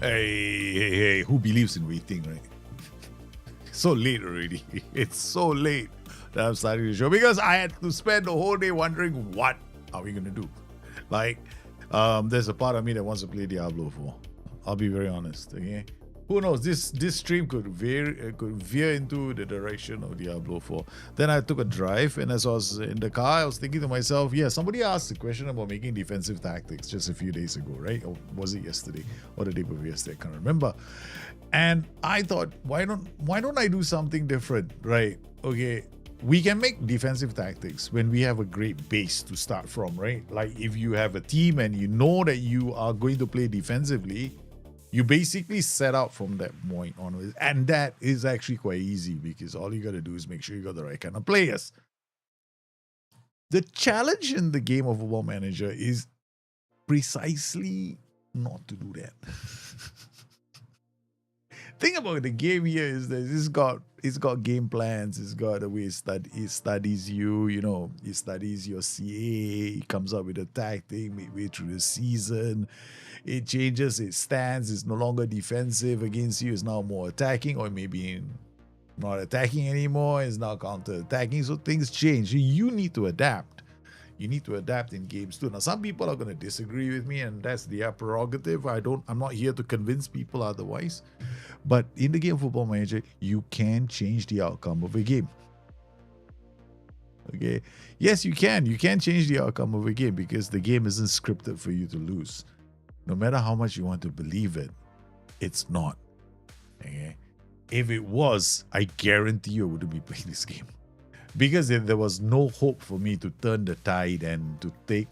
Hey, who believes in waiting, right? So late already. It's so late that I'm starting the show because I had to spend the whole day wondering what are we going to do. Like, there's a part of me that wants to play Diablo 4. I'll be very honest, okay? Who knows? This stream could veer into the direction of Diablo 4. Then I took a drive, and as I was in the car, I was thinking to myself, yeah, somebody asked a question about making defensive tactics just a few days ago, right? Or was it yesterday? Or the day before yesterday? I can't remember. And I thought, why don't I do something different, right? Okay, we can make defensive tactics when we have a great base to start from, right? Like if you have a team and you know that you are going to play defensively, you basically set out from that point onwards. And that is actually quite easy because all you got to do is make sure you got the right kind of players. The challenge in the game of Football Manager is precisely not to do that. Thing about the game here is that it's got game plans, it's got the way it studies you, it studies your CA, it comes up with a tactic midway through the season, it changes its stance, it's no longer defensive against you, it's now more attacking, or maybe not attacking anymore, it's now counter-attacking, so things change. You need to adapt. You need to adapt in games too. Now, some people are going to disagree with me, and that's their prerogative. I'm not here to convince people otherwise. But in the game of Football Manager, you can change the outcome of a game. Okay? Yes, you can. You can change the outcome of a game because the game isn't scripted for you to lose. No matter how much you want to believe it, it's not. Okay? If it was, I guarantee you I wouldn't be playing this game. Because if there was no hope for me to turn the tide and to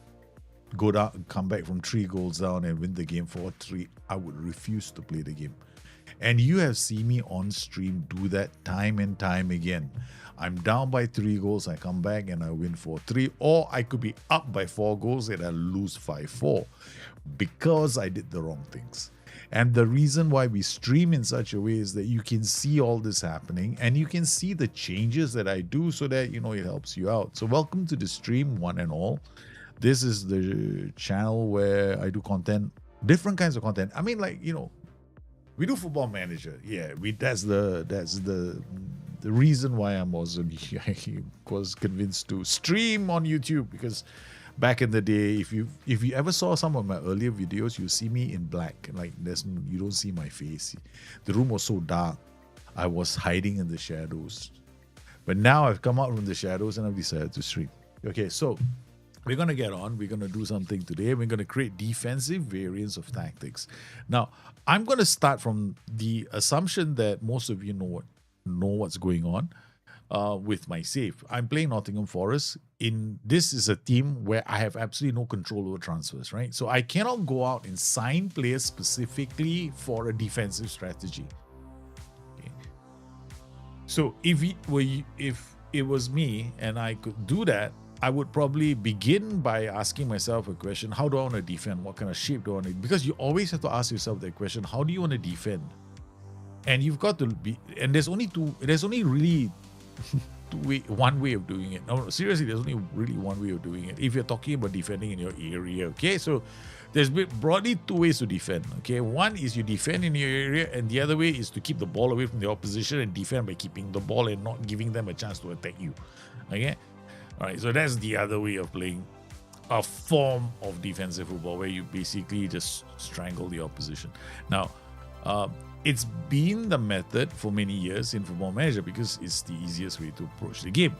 go down, come back from 3 goals down and win the game 4-3, I would refuse to play the game. And you have seen me on stream do that time and time again. I'm down by 3 goals, I come back and I win 4-3, or I could be up by 4 goals and I lose 5-4 because I did the wrong things. And the reason why we stream in such a way is that you can see all this happening and you can see the changes that I do so that, it helps you out. So welcome to the stream, one and all. This is the channel where I do content, different kinds of content. I mean, we do Football Manager. Yeah, that's the reason why I was convinced to stream on YouTube, because back in the day, if you ever saw some of my earlier videos, you see me in black. Like you don't see my face. The room was so dark. I was hiding in the shadows. But now I've come out from the shadows and I've decided to stream. Okay, so we're going to get on. We're going to do something today. We're going to create defensive variants of tactics. Now, I'm going to start from the assumption that most of you know what's going on. With my save. I'm playing Nottingham Forest. This is a team where I have absolutely no control over transfers, right? So I cannot go out and sign players specifically for a defensive strategy. Okay. So if it was me and I could do that, I would probably begin by asking myself a question: how do I want to defend? What kind of shape do I want to? Because you always have to ask yourself that question: how do you want to defend? And you've got to be. And there's only really one way of doing it. No, seriously, there's only really one way of doing it. If you're talking about defending in your area, okay? So there's broadly 2 ways to defend, okay? One is you defend in your area, and the other way is to keep the ball away from the opposition and defend by keeping the ball and not giving them a chance to attack you, okay? All right, so that's the other way of playing a form of defensive football where you basically just strangle the opposition. Now, it's been the method for many years in Football Manager because it's the easiest way to approach the game.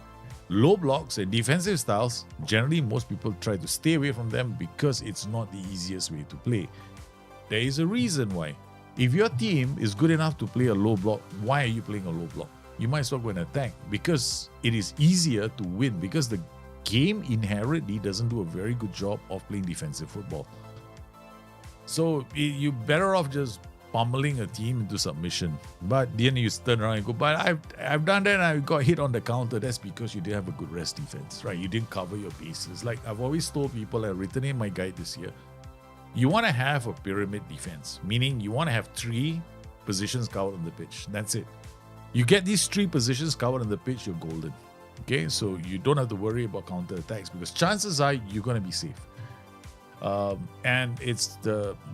Low blocks and defensive styles, generally most people try to stay away from them because it's not the easiest way to play. There is a reason why. If your team is good enough to play a low block, why are you playing a low block? You might as well go and attack because it is easier to win, because the game inherently doesn't do a very good job of playing defensive football. So you're better off just pummeling a team into submission. But then you turn around and go, but I've done that and I got hit on the counter. That's because you didn't have a good rest defense, right? You didn't cover your bases. Like I've always told people, I've written in my guide this year, you want to have a pyramid defense, meaning you want to have 3 positions covered on the pitch. That's it. You get these 3 positions covered on the pitch, you're golden. Okay, so you don't have to worry about counter attacks because chances are you're going to be safe. And it's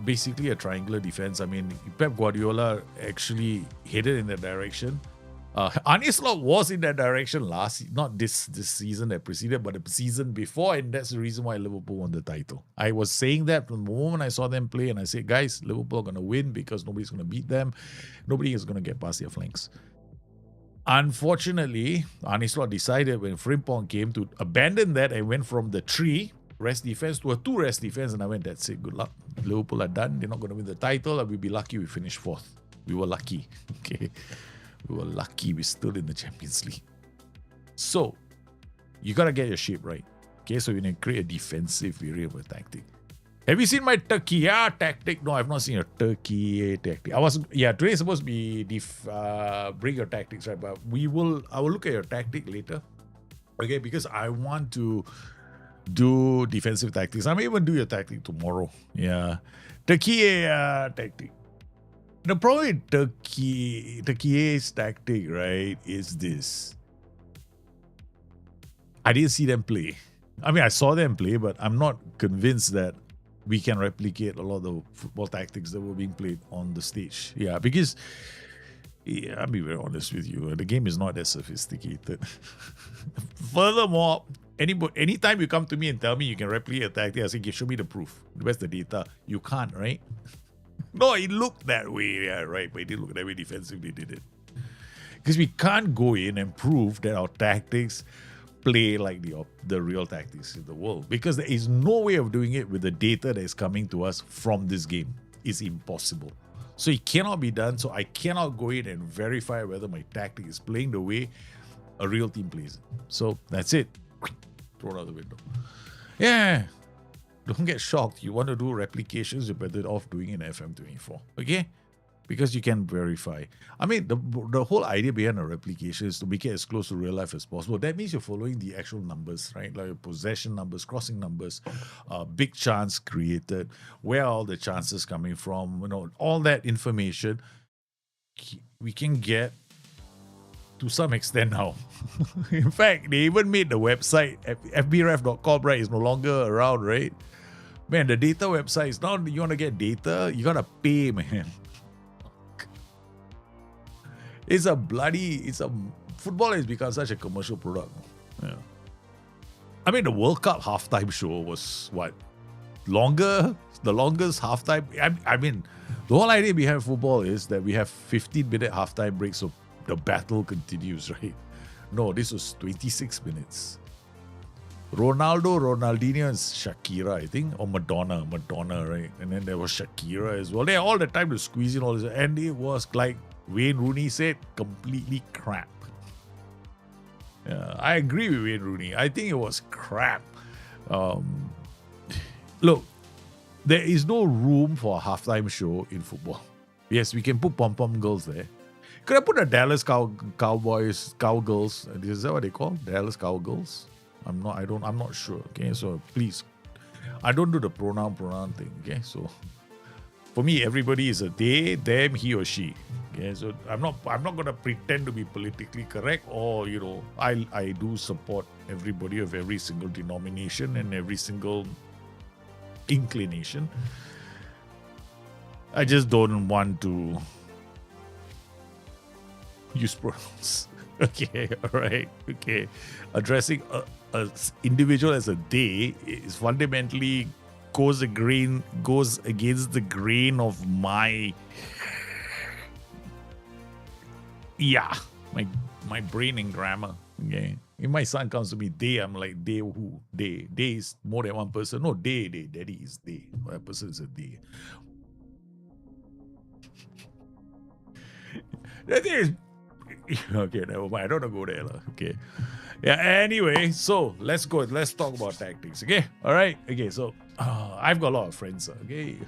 basically a triangular defense. I mean, Pep Guardiola actually headed in that direction. Arne Slot was in that direction not this season that preceded, but the season before, and that's the reason why Liverpool won the title. I was saying that from the moment I saw them play, and I said, guys, Liverpool are going to win because nobody's going to beat them. Nobody is going to get past their flanks. Unfortunately, Arne Slot decided when Frimpong came to abandon that and went from the 3 rest defense to a 2 rest defense, and I went, that's it, good luck. Liverpool are done. They're not going to win the title, and we'll be lucky we finish 4th. We were lucky. Okay. We were lucky we're still in the Champions League. So, you got to get your shape right. Okay, so you need to create a defensive variant of a tactic. Have you seen my Turkiya tactic? No, I've not seen a Turkiya tactic. Today's supposed to be bring your tactics, right? But I will look at your tactic later. Okay, because I want to do defensive tactics. I may even do your tactic tomorrow. Yeah. Turkiya tactic. The problem with Turkey's tactic, right, is this. I didn't see them play. I mean, I saw them play, but I'm not convinced that we can replicate a lot of the football tactics that were being played on the stage. Yeah, because, I'll be very honest with you, the game is not that sophisticated. Furthermore, anytime you come to me and tell me you can replicate a tactic, I say, okay, show me the proof. Where's the data? You can't, right? No, it looked that way, yeah, right, but it didn't look that way defensively, did it? Because we can't go in and prove that our tactics play like the real tactics in the world, because there is no way of doing it with the data that is coming to us from this game. It's impossible. So it cannot be done, so I cannot go in and verify whether my tactic is playing the way a real team plays it. So that's it. Throw it out the window. Yeah. Don't get shocked. You want to do replications, you're better off doing it in FM24. Okay? Because you can verify. I mean, the whole idea behind a replication is to make it as close to real life as possible. That means you're following the actual numbers, right? Like possession numbers, crossing numbers, big chance created, where are all the chances coming from, all that information we can get to some extent now. In fact, they even made the website, fbref.com, right? It's no longer around, right? Man, the data website is not, you want to get data, you got to pay, man. Football has become such a commercial product. Yeah. I mean, the World Cup halftime show was what? The longest halftime? I mean, the whole idea behind football is that we have 15-minute halftime breaks, so the battle continues, right? No, this was 26 minutes. Ronaldo, Ronaldinho, and Shakira, I think, or Madonna, right? And then there was Shakira as well. They had all the time to squeeze in all this, and it was like Wayne Rooney said, completely crap. Yeah, I agree with Wayne Rooney. I think it was crap. Look, there is no room for a halftime show in football. Yes, we can put pom-pom girls there. Could I put a Dallas Cowboys, Cowgirls? Is that what they call? Dallas Cowgirls? I'm not sure. Okay, so please, I don't do the pronoun thing. Okay, so for me, everybody is a they, them, he or she. Okay, so I'm not gonna pretend to be politically correct, or I do support everybody of every single denomination and every single inclination. I just don't want to use pronouns. Okay, all right, okay. Addressing a individual as a they is fundamentally goes against the grain of my my brain and grammar. Okay, if my son comes to me, they, I'm like, they who? They is more than one person. No, daddy is they. That person is a they. That is okay, never mind. I don't want to go there. Okay. Yeah, anyway, so let's go. Let's talk about tactics. Okay. All right. Okay, so I've got a lot of friends. Okay.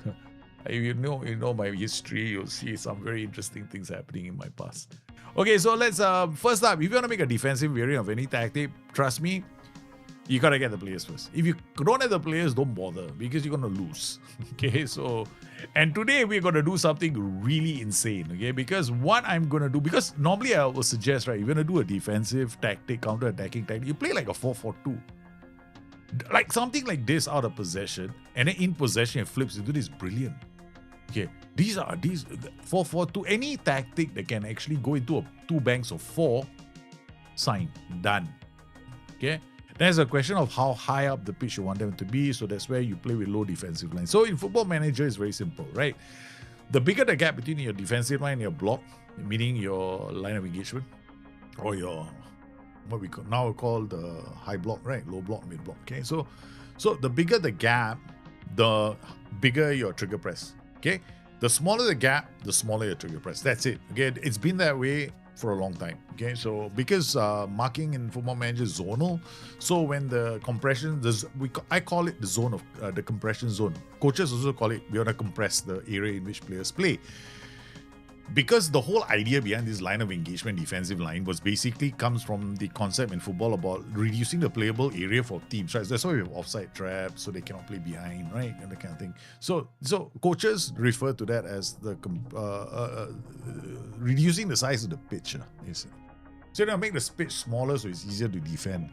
You know my history, you'll see some very interesting things happening in my past. Okay, so let's first up, if you want to make a defensive variant of any tactic, trust me, you gotta get the players first. If you don't have the players, don't bother, because you're gonna lose. Okay, so, and today we're gonna do something really insane. Okay, because what I'm gonna do, because normally I will suggest, right, you're gonna do a defensive tactic, counter-attacking tactic, you play like a 4-4-2. Like something like this out of possession, and then in possession it flips into this brilliant. Okay, these 4-4-2. Any tactic that can actually go into a two banks of four, sign, done. Okay, there's a question of how high up the pitch you want them to be. So that's where you play with low defensive line. So in Football Manager, it's very simple, right? The bigger the gap between your defensive line and your block, meaning your line of engagement, or your what we call the high block, right? Low block, mid block. Okay, so the bigger the gap, the bigger your trigger press. Okay, the smaller the gap, the smaller your trigger press. That's it. Okay, it's been that way for a long time. Okay, so because marking in Football Manager is zonal, so when the compression, I call it the zone of the compression zone. Coaches also call it, we want to compress the area in which players play. Because the whole idea behind this line of engagement, defensive line, was basically comes from the concept in football about reducing the playable area for teams, right? So that's why we have offside traps, so they cannot play behind, right? And that kind of thing. So coaches refer to that as the reducing the size of the pitch. So you're going to make the pitch smaller so it's easier to defend.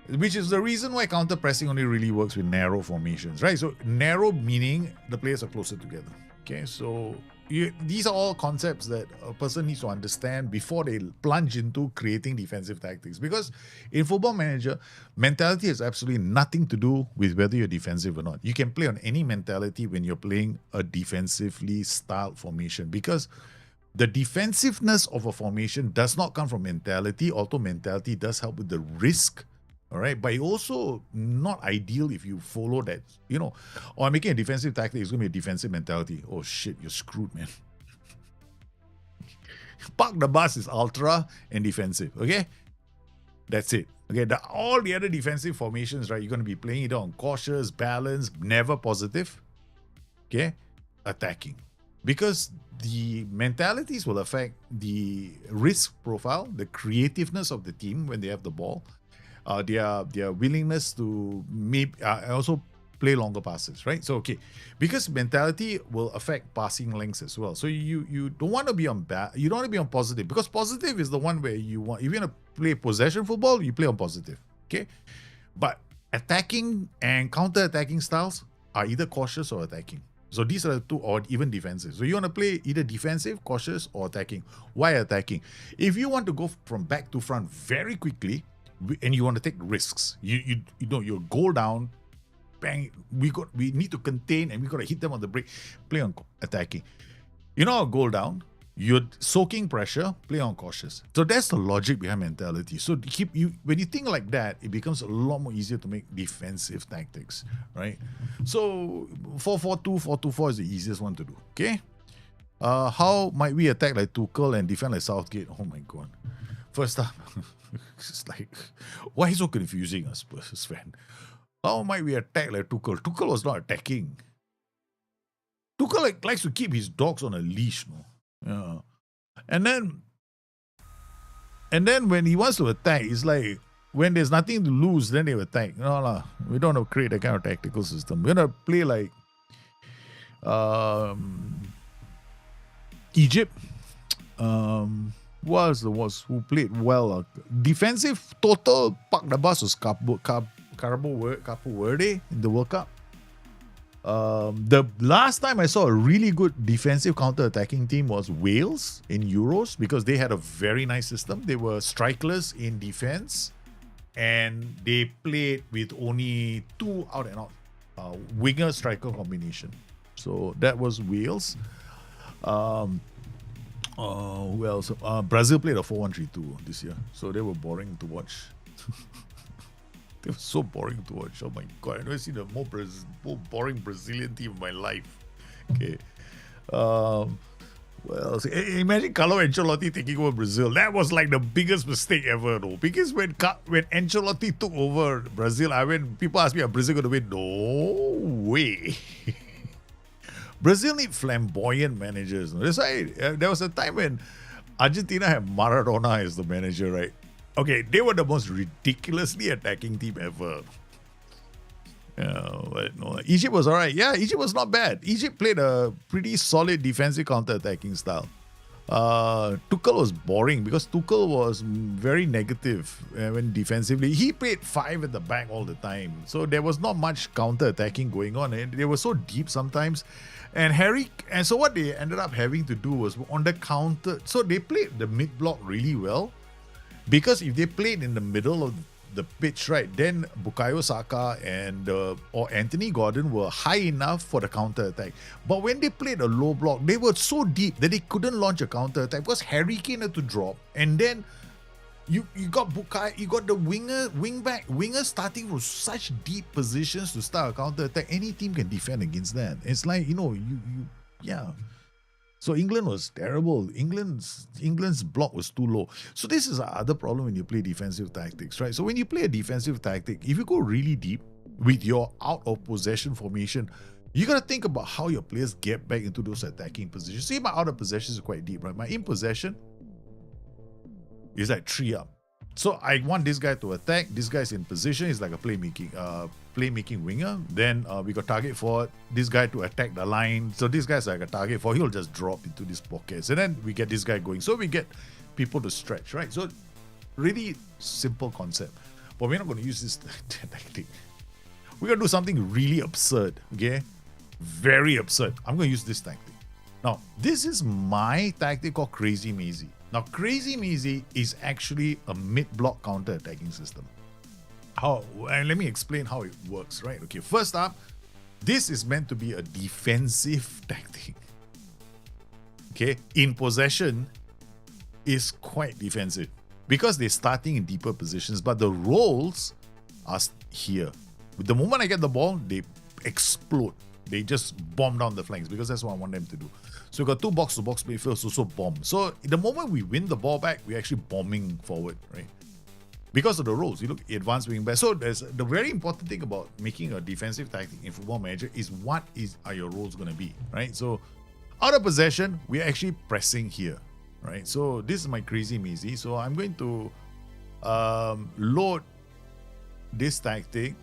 Which is the reason why counter pressing only really works with narrow formations, right? So narrow meaning the players are closer together. Okay, so these are all concepts that a person needs to understand before they plunge into creating defensive tactics. Because in Football Manager, mentality has absolutely nothing to do with whether you're defensive or not. You can play on any mentality when you're playing a defensively styled formation, because the defensiveness of a formation does not come from mentality, although mentality does help with the risk. All right, but also not ideal if you follow that, I'm making a defensive tactic, it's going to be a defensive mentality. Oh shit, you're screwed, man. Park the bus is ultra and defensive, okay? That's it. Okay, all the other defensive formations, right, you're going to be playing either on cautious, balanced, never positive, okay, attacking. Because the mentalities will affect the risk profile, the creativeness of the team when they have the ball, their willingness to also play longer passes, right? So because mentality will affect passing lengths as well. So you don't want to be on you don't want to be on positive, because positive is the one where you want, if you're gonna play possession football, you play on positive. Okay, but attacking and counter-attacking styles are either cautious or attacking. So these are the two, or even defensive. So you want to play either defensive, cautious, or attacking. Why attacking? If you want to go from back to front very quickly, and you want to take risks, you'll go down, bang, we need to contain, and we got to hit them on the break, play on attacking. A goal down, you're soaking pressure, play on cautious. So that's the logic behind mentality. So when you think like that, it becomes a lot more easier to make defensive tactics, right? So 4-4-2, 4-2-4 is the easiest one to do. Okay, how might we attack like Tuchel and defend like Southgate? Oh my god. First up, it's like, why so confusing, a Spurs fan? How might we attack like Tuchel? Tuchel was not attacking. Tuchel likes to keep his dogs on a leash, no? Yeah. And then when he wants to attack, it's like when there's nothing to lose, then they attack. No, we don't want to create that kind of tactical system. We're gonna play like Egypt. Who played well? Defensive total park the bus was Capo Verde in the World Cup. The last time I saw a really good defensive counter-attacking team was Wales in Euros, because they had a very nice system. They were strikerless in defense, and they played with only two out and out winger striker combination. So that was Wales. Who else? Brazil played a 4-1-3-2 this year, so they were boring to watch. They were so boring to watch. Oh my god, I've never seen a more boring Brazilian team in my life. Okay. Imagine Carlo Ancelotti taking over Brazil. That was like the biggest mistake ever, though. Because when Ancelotti took over Brazil, when people ask me, are Brazil going to win? No way. Brazil need flamboyant managers. That's why there was a time when Argentina had Maradona as the manager, right? Okay, they were the most ridiculously attacking team ever. But no, Egypt was alright. Yeah, Egypt was not bad. Egypt played a pretty solid defensive counter-attacking style. Tuchel was boring because Tuchel was very negative when defensively. He played 5 at the back all the time. So there was not much counter-attacking going on. And they were so deep sometimes. And so what they ended up having to do was on the counter. So they played the mid-block really well. Because if they played in the middle of the pitch, right, then Bukayo Saka and or Anthony Gordon were high enough for the counter attack. But when they played a low block, they were so deep that they couldn't launch a counter attack because Harry Kane had to drop, and then you got Bukayo, you got the wingers starting from such deep positions to start a counter attack. Any team can defend against that. It's like yeah. So England was terrible. England's block was too low. So this is the other problem when you play defensive tactics, right? So when you play a defensive tactic, if you go really deep with your out of possession formation, you got to think about how your players get back into those attacking positions. See, my out of possession is quite deep, right? My in possession is like 3 up. So I want this guy to attack. This guy's in position. He's like a playmaking winger. Then we got target forward. This guy to attack the line. So this guy's like a target forward. He'll just drop into these pockets. And then we get this guy going. So we get people to stretch, right? So really simple concept. But we're not going to use this tactic. We're going to do something really absurd, okay? Very absurd. I'm going to use this tactic. Now, this is my tactic called Crazy Mazy. Now, Crazy Mazy is actually a mid-block counter-attacking system. And let me explain how it works, right? Okay, first up, this is meant to be a defensive tactic. Okay, in possession is quite defensive because they're starting in deeper positions, but the roles are here. The moment I get the ball, they explode. They just bomb down the flanks because that's what I want them to do. So we've got 2 box-to-box midfielders also bomb. So the moment we win the ball back, we're actually bombing forward, right? Because of the roles. You look advanced wing back. So there's the very important thing about making a defensive tactic in Football Manager is what are your roles going to be, right? So out of possession, we're actually pressing here, right? So this is my Crazy Mazy. So I'm going to load this tactic,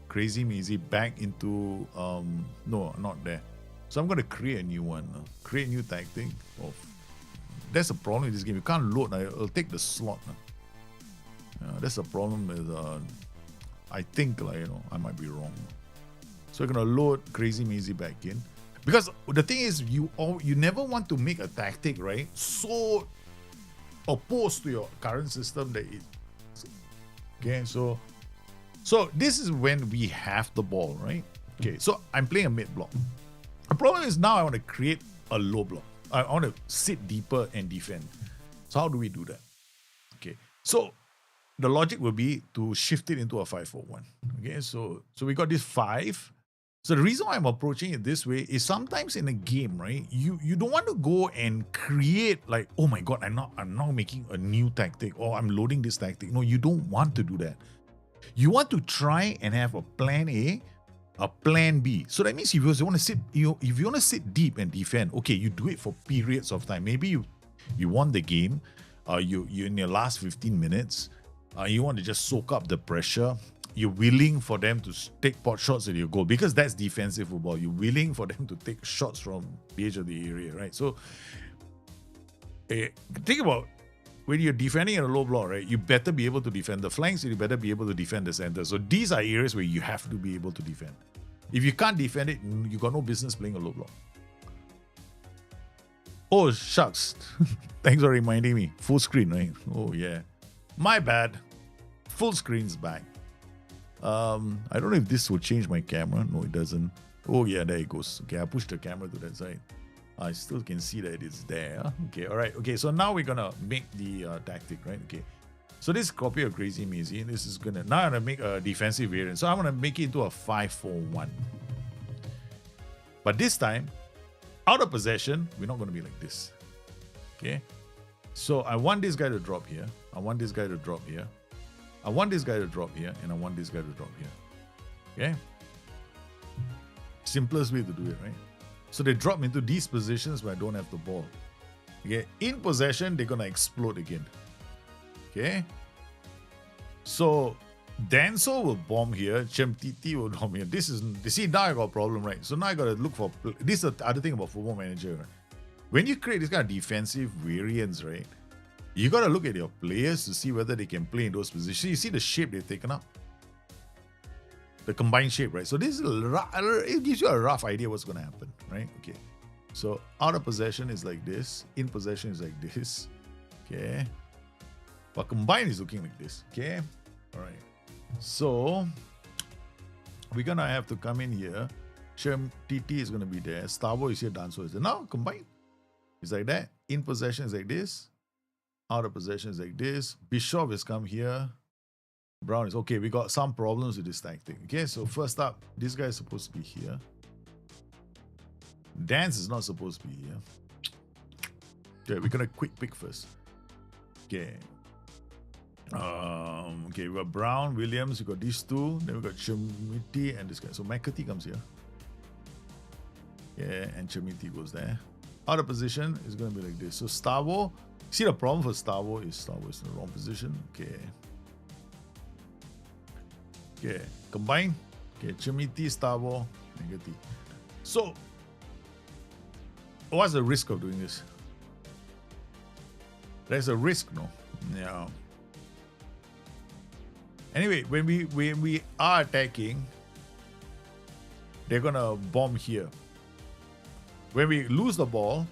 Crazy Mazy, back into no, not there. So I'm going to create a new one. Create a new tactic. That's a problem with this game. You can't load. It'll take the slot. That's the problem with. I think I might be wrong. So we're going to load Crazy Mazy back in. Because the thing is, you never want to make a tactic, right, so opposed to your current system that it. Okay, so this is when we have the ball, right? Okay, so I'm playing a mid block. The problem is now I want to create a low block. I want to sit deeper and defend. So how do we do that? Okay, so the logic will be to shift it into a 5-4-1. Okay, so we got this 5. So the reason why I'm approaching it this way is sometimes in a game, right, you don't want to go and create like, oh my God, I'm now making a new tactic or I'm loading this tactic. No, you don't want to do that. You want to try and have a plan A, a plan B. So that means if you want to sit, if you want to sit deep and defend, okay, you do it for periods of time. Maybe you won the game, you in your last 15 minutes, you want to just soak up the pressure. You're willing for them to take pot shots at your goal because that's defensive football. You're willing for them to take shots from the edge of the area, right? So think about when you're defending in a low block, right? You better be able to defend the flanks. You better be able to defend the center. So these are areas where you have to be able to defend. If you can't defend it, you got no business playing a low block. Oh, shucks. Thanks for reminding me. Full screen, right? Oh, yeah. My bad. Full screen's back. I don't know if this will change my camera. No, it doesn't. Oh, yeah, there it goes. Okay, I pushed the camera to that side. I still can see that it's there. Okay, all right. Okay, so now we're going to make the tactic, right? Okay. So this copy of Crazy Mazy, and this is going to... Now I'm going to make a defensive variant. So I'm going to make it into a 5-4-1. But this time, out of possession, we're not going to be like this. Okay? So I want this guy to drop here. I want this guy to drop here. I want this guy to drop here. And I want this guy to drop here. Okay? Simplest way to do it, right? So they drop into these positions where I don't have the ball. Okay? In possession, they're going to explode again. Okay? So Danso will bomb here. Chemtiti will bomb here. See, now I got a problem, right? So now I got to look for... This is the other thing about Football Manager, right? when you create this kind of defensive variance, right, you got to look at your players to see whether they can play in those positions. You see the shape they've taken up? The combined shape, right? So this is it gives you a rough idea what's going to happen, right? Okay. So out of possession is like this. In possession is like this. Okay. But combined is looking like this. Okay. All right. So we're going to have to come in here. TT is going to be there. Stavo is here. Danso is there. Now combined is like that. In possession is like this. Out of possession is like this. Bischoff has come here. Brown is okay. We got some problems with this tactic. Okay, so first up, this guy is supposed to be here. Dance is not supposed to be here. Okay, we're gonna quick pick first. Okay. Okay, we got Brown, Williams, we got these two, then we got Chemiti and this guy. So McCarthy comes here. Yeah, and Chemiti goes there. Out of position is gonna be like this. So Stavo, see the problem for Stavo is in the wrong position. Okay. Okay, combine. Okay, Chemiti, Stavo, Negati. So, what's the risk of doing this? There's a risk, no? Yeah. Anyway, when we are attacking, they're gonna bomb here. When we lose the ball,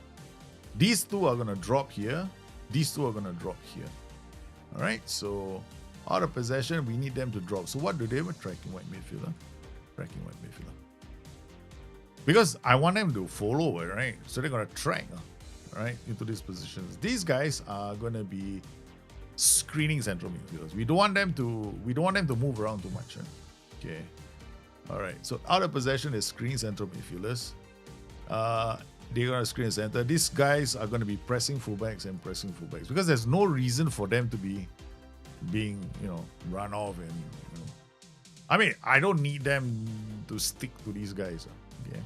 these two are gonna drop here. These two are gonna drop here. All right, so out of possession, we need them to drop. So what do they have? Tracking white midfielder. Tracking white midfielder. Because I want them to follow it, right? So they're going to track, right, into these positions. These guys are going to be screening central midfielders. We don't want them to move around too much. Right? Okay. All right. So out of possession is screen central midfielders. They're going to screen center. These guys are going to be pressing fullbacks and pressing fullbacks because there's no reason for them to be being, run off and, I mean, I don't need them to stick to these guys. Okay.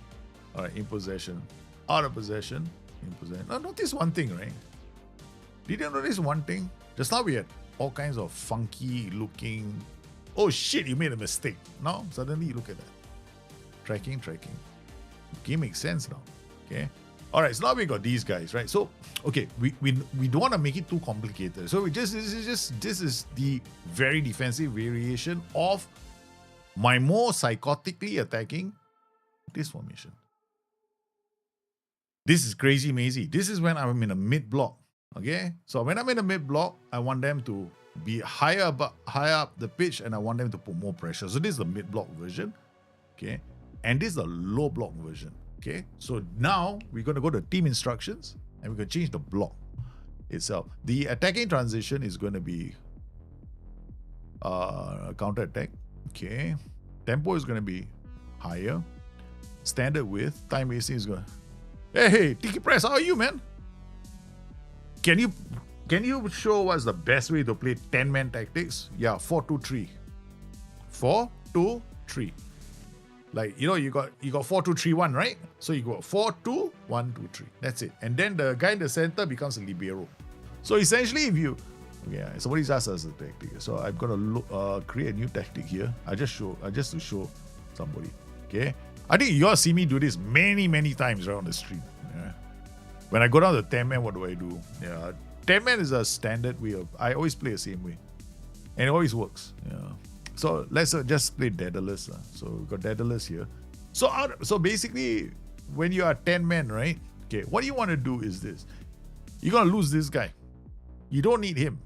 All right, in possession. Out of possession. In possession. Now, notice one thing, right? Did you notice one thing? Just now we had all kinds of funky looking. Oh shit, you made a mistake. Now, suddenly you look at that. Tracking. Okay, makes sense now. Okay. All right, so now we got these guys, right? So, okay, we don't want to make it too complicated. So this is the very defensive variation of my more psychotically attacking this formation. This is crazy mazy. This is when I'm in a mid block. Okay, so when I'm in a mid block, I want them to be higher up the pitch, and I want them to put more pressure. So this is the mid block version. Okay, and this is the low block version. Okay, so now we're going to go to team instructions and we're going to change the block itself. The attacking transition is going to be counter attack. Okay, tempo is going to be higher. Standard width, time wasting is going to. Hey, Tiki Press, how are you, man? Can you show what's the best way to play 10-man tactics? Yeah, 4-2-3. 4-2-3. Like, you got 4-2-3-1, right? So you go 4-2-1-2-3. That's it. And then the guy in the center becomes a libero. So essentially, if you, somebody's asked us a tactic. So I'm gonna create a new tactic here. just to show somebody. Okay. I think you all see me do this many times right on the street. Yeah. When I go down to 10-man, what do I do? Yeah, 10-man is a standard way of. I always play the same way, and it always works. Yeah. So let's just play Daedalus. So we've got Daedalus here. So basically, when you are 10-man, right? Okay, what you want to do is this. You're going to lose this guy. You don't need him.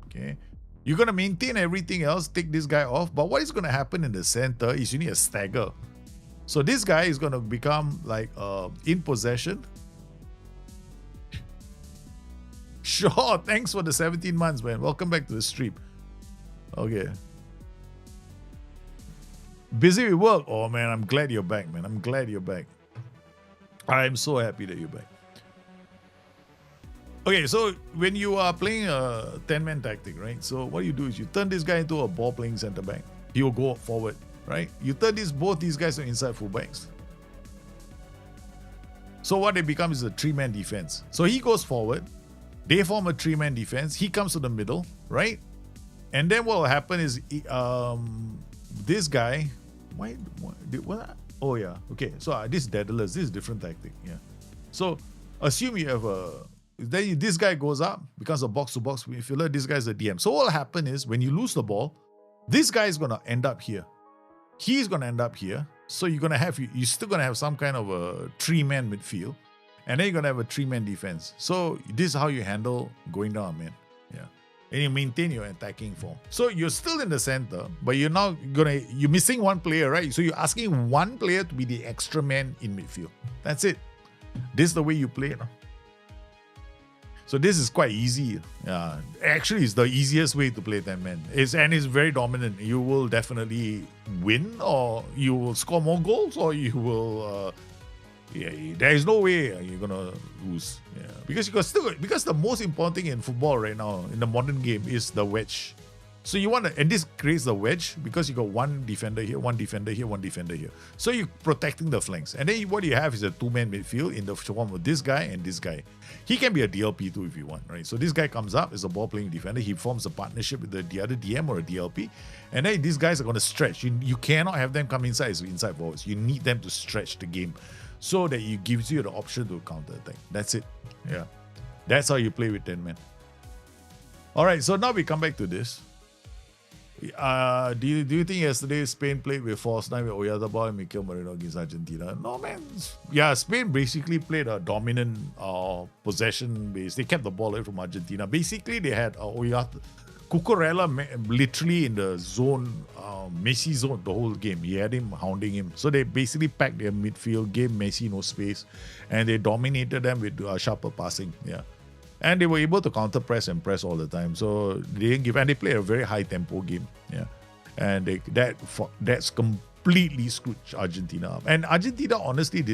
Okay. You're going to maintain everything else, take this guy off. But what is going to happen in the center is you need a stagger. So this guy is going to become like in possession. Sure, thanks for the 17 months, man. Welcome back to the stream. Okay. Busy with work? Oh man, I'm glad you're back, man. I'm glad you're back. I'm so happy that you're back. Okay, so when you are playing a 10-man tactic, right? So what you do is you turn this guy into a ball-playing centre back. He will go forward, right? You turn both these guys to inside fullbacks. So what they become is a 3-man defense. So he goes forward. They form a 3-man defense. He comes to the middle, right? And then what will happen is this guy. What? Oh yeah. Okay. So this is Daedalus. This is different tactic. Yeah. So assume you have then this guy goes up, becomes a box-to-box midfielder. This guy's a DM. So what will happen is when you lose the ball, this guy is going to end up here. He's going to end up here. So you're still going to have some kind of a 3-man midfield. And then you're going to have a 3-man defense. So this is how you handle going down, man. Yeah. And you maintain your attacking form. So you're still in the center, but you're missing one player, right? So you're asking one player to be the extra man in midfield. That's it. This is the way you play, no? So this is quite easy. Actually, it's the easiest way to play 10-man. And it's very dominant. You will definitely win, or you will score more goals, or you will... there is no way you're gonna lose. Yeah. Because the most important thing in football right now, in the modern game, is the wedge. So and this creates the wedge because you got one defender here, one defender here, one defender here. So you're protecting the flanks. And then what you have is a 2-man midfield in the form of this guy and this guy. He can be a DLP too if you want, right? So this guy comes up as a ball-playing defender. He forms a partnership with the other DM or a DLP. And then these guys are going to stretch. You cannot have them come inside as inside forwards. You need them to stretch the game so that it gives you the option to counter-attack. That's it. Yeah. That's how you play with 10-man. All right, so now we come back to this. Do you think yesterday Spain played with false nine with Oyarzabal and Mikel Merino against Argentina? No, man. Yeah, Spain basically played a dominant possession base. They kept the ball away from Argentina. Basically, they had Cucurella literally in the zone, Messi zone the whole game. He had him hounding him. So they basically packed their midfield, gave Messi no space, and they dominated them with sharper passing. Yeah. And they were able to counter press and press all the time. So they didn't give, and they played a very high tempo game. Yeah. And that's completely screwed Argentina up. And Argentina honestly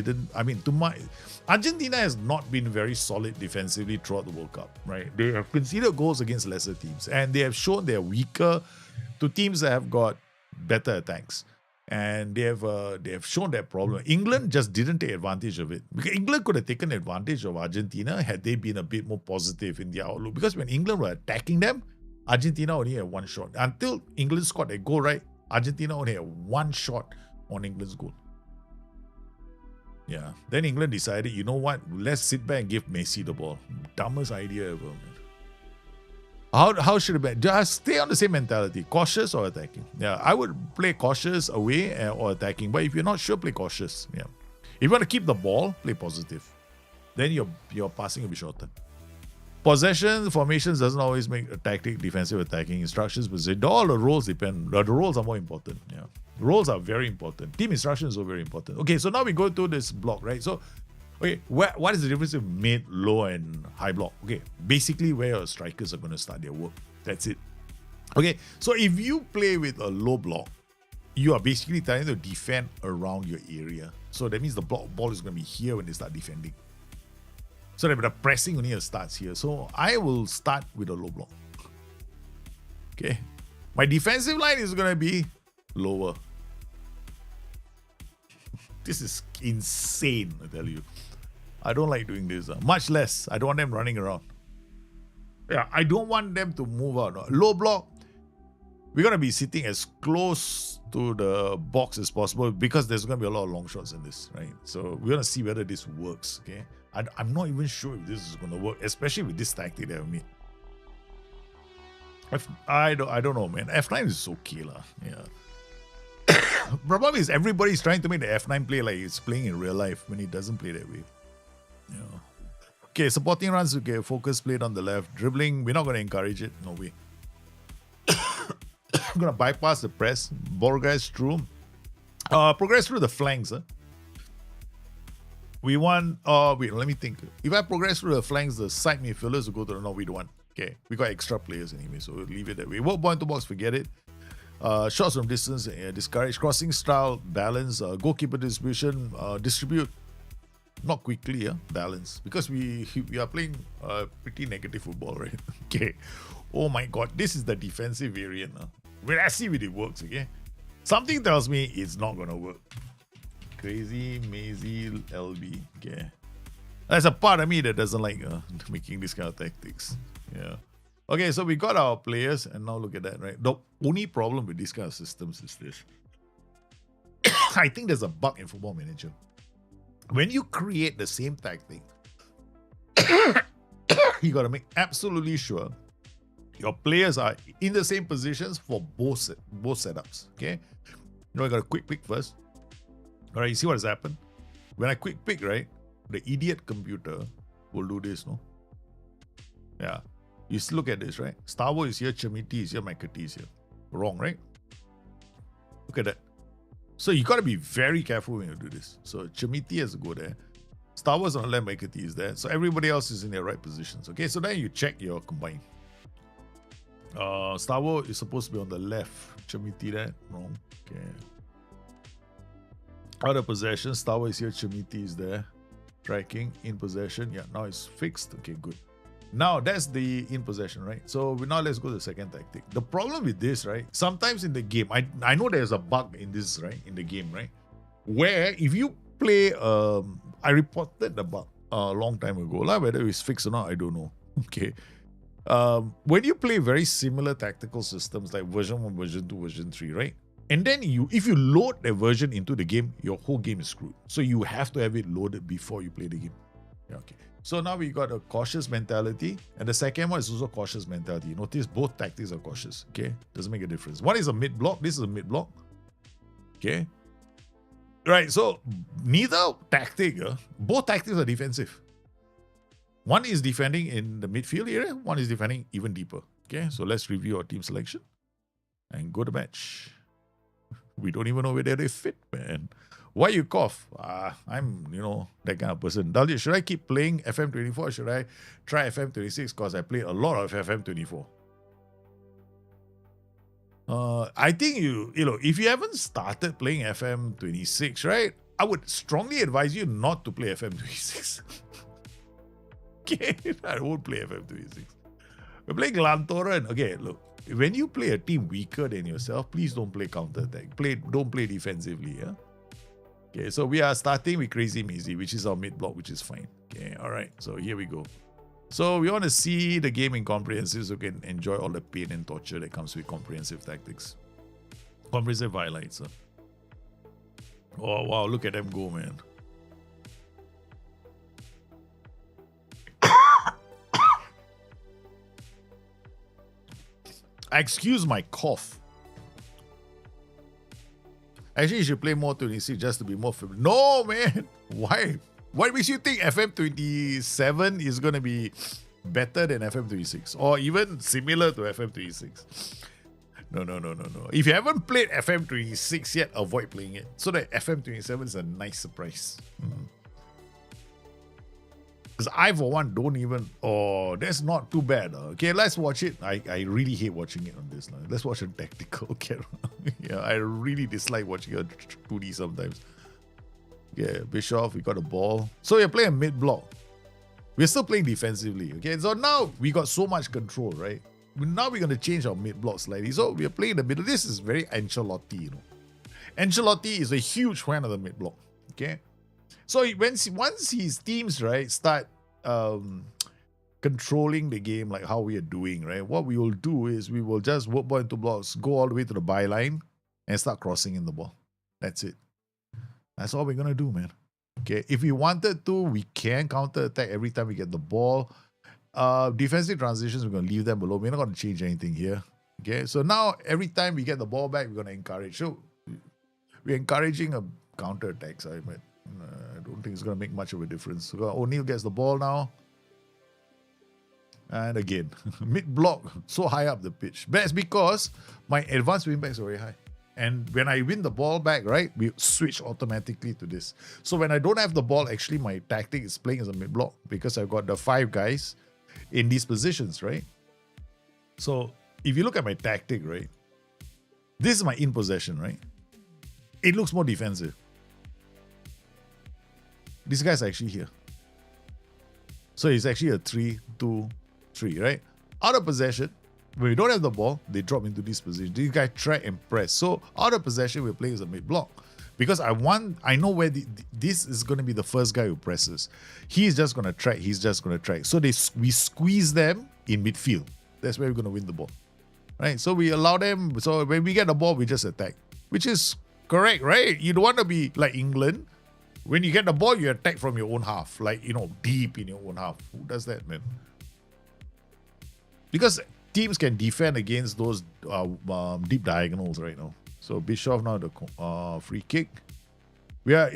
Argentina has not been very solid defensively throughout the World Cup, right? They have conceded goals against lesser teams, and they have shown they're weaker to teams that have got better attacks. And they have shown that problem. England just didn't take advantage of it. Because England could have taken advantage of Argentina had they been a bit more positive in their outlook. Because when England were attacking them, Argentina only had one shot. Until England scored a goal, right? Argentina only had one shot on England's goal. Yeah. Then England decided, you know what? Let's sit back and give Messi the ball. Dumbest idea ever, man. How should it be? Just stay on the same mentality. Cautious or attacking? Yeah, I would play cautious away or attacking. But if you're not sure, play cautious. Yeah. If you want to keep the ball, play positive. Then your passing will be shorter. Possession formations doesn't always make a tactic, defensive, attacking instructions, but all the roles depend. The roles are more important. Yeah, the roles are very important. Team instructions are very important. Okay, so now we go to this block, right? So, okay, what is the difference between mid, low, and high block? Okay, basically where your strikers are going to start their work. That's it. Okay, so if you play with a low block, you are basically trying to defend around your area. So that means the ball is going to be here when they start defending. So that the pressing only starts here. So I will start with a low block. Okay, my defensive line is going to be lower. This is insane, I tell you. I don't like doing this. Much less, I don't want them running around. Yeah, I don't want them to move out. Low block, we're going to be sitting as close to the box as possible because there's going to be a lot of long shots in this, right? So we're going to see whether this works, okay? I'm not even sure if this is going to work, especially with this tactic that I made. I don't know, man. F9 is okay, lah. Yeah. Problem is everybody's trying to make the F9 play like it's playing in real life when it doesn't play that way. Yeah. Okay, supporting runs, okay, focus played on the left. Dribbling, we're not going to encourage it. No way. I'm going to bypass the press. Progress through. Progress through the flanks. We want, wait, let me think. If I progress through the flanks, the side midfielders will go to the no, we don't want. Okay, we got extra players anyway, so we'll leave it that way. Work point to box, forget it. Shots from distance, discourage. Crossing style, balance. Goalkeeper distribution, distribute. Not quickly, balance. Because we are playing pretty negative football, right? Okay. Oh my god, this is the defensive variant. Let's see if it works, okay? Something tells me it's not going to work. Crazy, mazy, LB. Okay. There's a part of me that doesn't like making this kind of tactics. Yeah. Okay, so we got our players, and now look at that, right? The only problem with this kind of systems is this. I think there's a bug in Football Manager. When you create the same tactic You got to make absolutely sure your players are in the same positions for both setups. Okay, I got a quick pick first. All right, you see what has happened? When I quick pick, right, the idiot computer will do this, no? Yeah. You look at this, right? Stavo is here, Chemiti is here, Makati is here. Wrong, right? Look at that. So you got to be very careful when you do this. So Chemiti has to go there. Stavo is on the left, Makati is there. So everybody else is in their right positions. Okay, so then you check your combine. Stavo is supposed to be on the left. Chemiti there. Wrong. Okay. Out of possession, Stavo is here, Chemiti is there. Tracking, in possession. Yeah, now it's fixed. Okay, good. Now that's the in possession, right? So now let's go to the second tactic. The problem with this, right? Sometimes in the game, I know there's a bug in this, right? In the game, right? Where if you play, I reported the bug a long time ago. Whether it's fixed or not, I don't know. Okay. When you play very similar tactical systems like version 1, version 2, version 3, right? And then if you load the version into the game, your whole game is screwed. So you have to have it loaded before you play the game. Yeah, okay. So now we got a cautious mentality. And the second one is also cautious mentality. Notice both tactics are cautious. Okay. Doesn't make a difference. One is a mid block. This is a mid block. Okay. Right. So neither tactic, both tactics are defensive. One is defending in the midfield area. One is defending even deeper. Okay. So let's review our team selection and go to match. We don't even know whether they fit, man. Why you cough? I'm, that kind of person. Dalit, should I keep playing FM24 or should I try FM26? Because I played a lot of FM24. I think if you haven't started playing FM26, right, I would strongly advise you not to play FM26. Okay, I won't play FM26. We're playing Lantoran. Okay, look. When you play a team weaker than yourself, please don't play counter-attack. Don't play defensively, yeah? Okay, so we are starting with Crazy Mazy, which is our mid-block, which is fine. Okay, all right, so here we go. So we want to see the game in comprehensive so we can enjoy all the pain and torture that comes with comprehensive tactics. Comprehensive highlights. Oh, wow, look at them go, man. Excuse my cough. Actually, you should play more 26 just to be more familiar. No, man. Why? What makes you think FM27 is going to be better than FM26 or even similar to FM26? No. If you haven't played FM26 yet, avoid playing it. So that FM27 is a nice surprise. Because I, for one, don't even... Oh, that's not too bad. Okay, let's watch it. I really hate watching it on this. Let's watch a tactical camera. Yeah, I really dislike watching it 2D sometimes. Yeah, Bischoff, we got a ball. So we're playing a mid-block. We're still playing defensively. Okay, so now we got so much control, right? Now we're going to change our mid-block slightly. So we're playing the middle. This is very Ancelotti, Ancelotti is a huge fan of the mid-block. Okay? So once his teams, right, start controlling the game like how we are doing, right, what we will do is we will just work ball into blocks, go all the way to the byline and start crossing in the ball. That's it. That's all we're going to do, man. Okay, if we wanted to, we can counter-attack every time we get the ball. Defensive transitions, we're going to leave them below. We're not going to change anything here. Okay, so now every time we get the ball back, we're going to encourage. So we're encouraging a counter-attack side, but I don't think it's going to make much of a difference. So O'Neal gets the ball now. And again, mid-block, so high up the pitch. But it's because my advanced wingbacks are very high. And when I win the ball back, right, we switch automatically to this. So when I don't have the ball, actually my tactic is playing as a mid-block because I've got the 5 guys in these positions, right? So if you look at my tactic, right, this is my in possession, right? It looks more defensive. This guy's actually here. So it's actually a 3-2-3, right? Out of possession, when we don't have the ball, they drop into this position. These guys track and press. So out of possession, we're playing as a mid-block. Because I know where this is going to be the first guy who presses. He's just going to track. He's just going to track. So we squeeze them in midfield. That's where we're going to win the ball. Right? So we allow them. So when we get the ball, we just attack. Which is correct, right? You don't want to be like England, When you get the ball, you attack from your own half, like, deep in your own half. Who does that, man? Because teams can defend against those deep diagonals right now. So Bischoff now the free kick. We are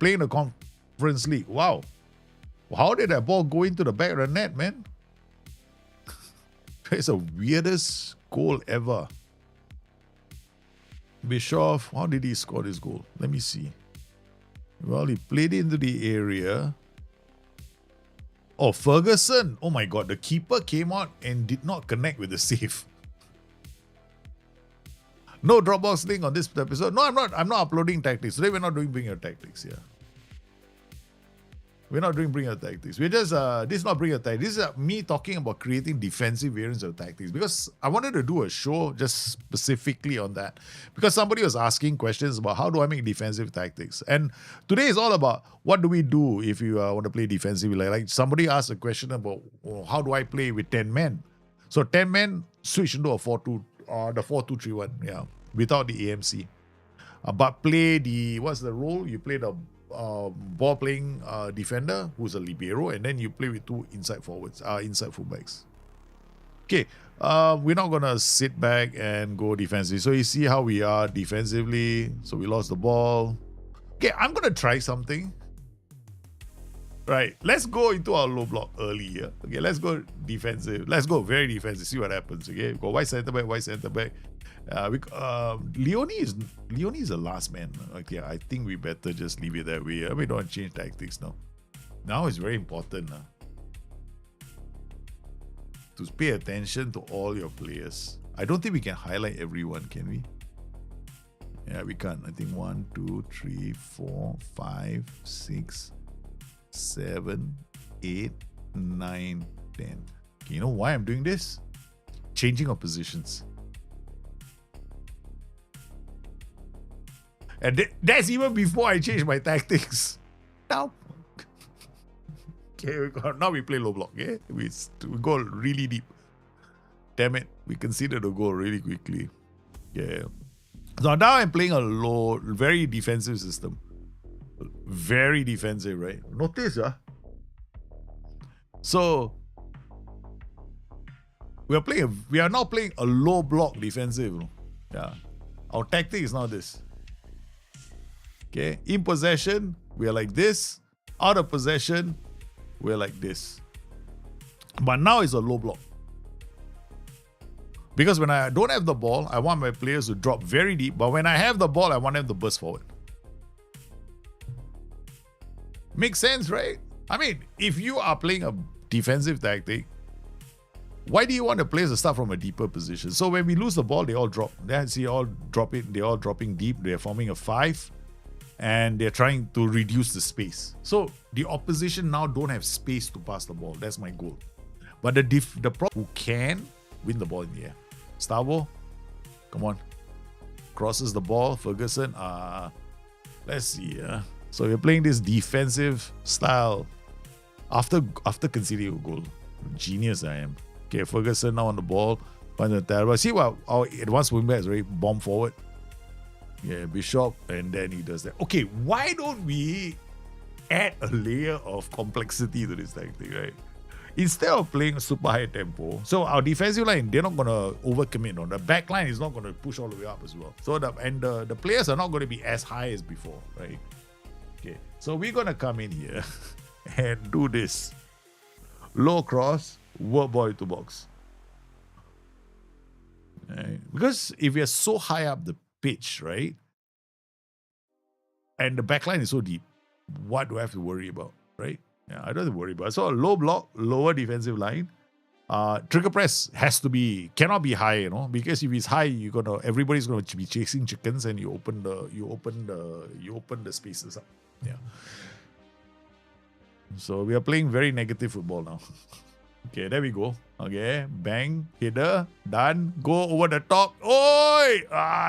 playing the Conference League. Wow. How did that ball go into the back of the net, man? It's the weirdest goal ever. Bischoff, how did he score this goal? Let me see. Well, he played into the area. Oh, Ferguson. Oh my God, the keeper came out and did not connect with the save. No Dropbox link on this episode. No, I'm not uploading tactics. Today we're not doing Bring Your Tactics here. We're not doing Bring Your Tactics. We're just, this is not Bring Your Tactics. This is me talking about creating defensive variants of tactics, because I wanted to do a show just specifically on that, because somebody was asking questions about how do I make defensive tactics. And today is all about what do we do if you want to play defensively. Like somebody asked a question about how do I play with 10 men. So 10 men switch into a 4-2, the 4-2-3-1, yeah, without the AMC. But play the, what's the role? You play the ball playing defender who's a libero, and then you play with two inside forwards, inside fullbacks. Okay, we're not gonna sit back and go defensively. So you see how we are defensively. So we lost the ball. Okay, I'm gonna try something. Right, let's go into our low block early here. Okay, let's go defensive. Let's go very defensive. See what happens. Okay, go wide centre back. Leone is the last man. Okay, I think we better just leave it that way. We don't change tactics now. Now it's very important to pay attention to all your players. I don't think we can highlight everyone, can we? Yeah, we can't. I think 1, 2, 3, 4, 5, 6, 7, 8, 9, 10. Okay, you know why I'm doing this? Changing of positions. And that's even before I change my tactics. Now, okay, now we play low block. Okay, we go really deep. Damn it, we conceded a goal really quickly. Yeah. So now I'm playing a very defensive system. Very defensive, right? Notice, So we are now playing a low block defensive. Yeah. Our tactic is now this. Okay, in possession, we are like this. Out of possession, we're like this. But now it's a low block. Because when I don't have the ball, I want my players to drop very deep. But when I have the ball, I want them to burst forward. Makes sense, right? I mean, if you are playing a defensive tactic, why do you want the players to start from a deeper position? So when we lose the ball, they all drop. Then see all drop it. They're all dropping deep. They're forming a 5. And they're trying to reduce the space. So the opposition now don't have space to pass the ball. That's my goal. But the pro who can win the ball in the air. Stavo, come on. Crosses the ball. Ferguson. Let's see. So we're playing this defensive style after conceding a goal. Genius I am. Okay, Ferguson now on the ball. See what our advanced wingback is very bomb forward. Yeah, Bishop, and then he does that. Okay, why don't we add a layer of complexity to this tactic, right? Instead of playing super high tempo, so our defensive line, they're not going to overcommit. No? The back line is not going to push all the way up as well. So the players are not going to be as high as before, right? Okay, so we're going to come in here and do this. Low cross, work ball to box. Right? Because if you're so high up the pitch, right? And the backline is so deep. What do I have to worry about, right? Yeah, I don't have to worry about it. So a low block, lower defensive line. Trigger press cannot be high, because if it's high, everybody's gonna be chasing chickens, and you open the spaces up. Yeah. So we are playing very negative football now. Okay, there we go. Okay, bang, header, done. Go over the top. Oi!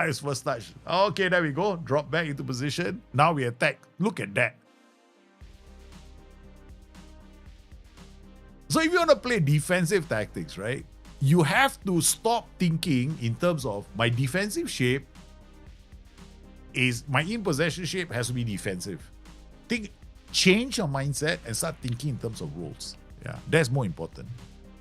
It's first touch. Okay, there we go. Drop back into position. Now we attack. Look at that. So if you want to play defensive tactics, right, you have to stop thinking in terms of my defensive shape my in possession shape has to be defensive. change your mindset and start thinking in terms of roles. Yeah, that's more important.